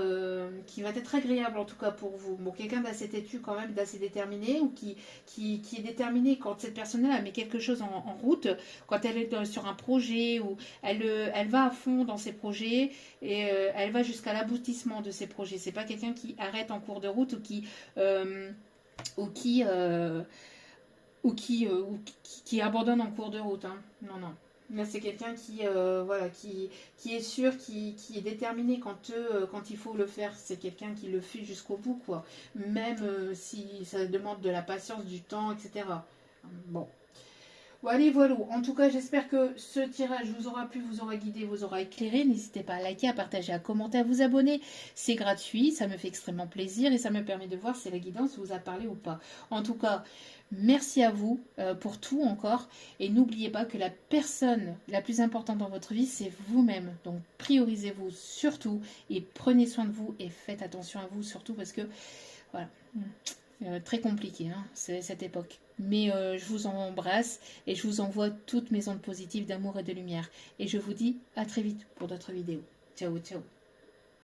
être agréable en tout cas pour vous. Bon, quelqu'un d'assez têtu quand même, d'assez déterminé, ou qui est déterminé quand cette personne-là met quelque chose en route, quand elle est sur un projet, ou elle va à fond dans ses projets, et elle va jusqu'à l'aboutissement de ses projets. C'est pas quelqu'un qui arrête en cours de route, ou qui abandonne en cours de route. Hein. Non, non. Là, c'est quelqu'un qui est sûr, qui est déterminé quand il faut le faire. C'est quelqu'un qui le fait jusqu'au bout, quoi. Même si ça demande de la patience, du temps, etc. Bon. Bon, allez, voilà. En tout cas, j'espère que ce tirage vous aura plu, vous aura guidé, vous aura éclairé. N'hésitez pas à liker, à partager, à commenter, à vous abonner. C'est gratuit, ça me fait extrêmement plaisir et ça me permet de voir si la guidance vous a parlé ou pas. En tout cas, merci à vous pour tout encore. Et n'oubliez pas que la personne la plus importante dans votre vie, c'est vous-même. Donc, priorisez-vous surtout et prenez soin de vous et faites attention à vous surtout parce que, voilà... très compliqué, hein, cette époque. Mais je vous embrasse et je vous envoie toutes mes ondes positives d'amour et de lumière. Et je vous dis à très vite pour d'autres vidéos. Ciao, ciao.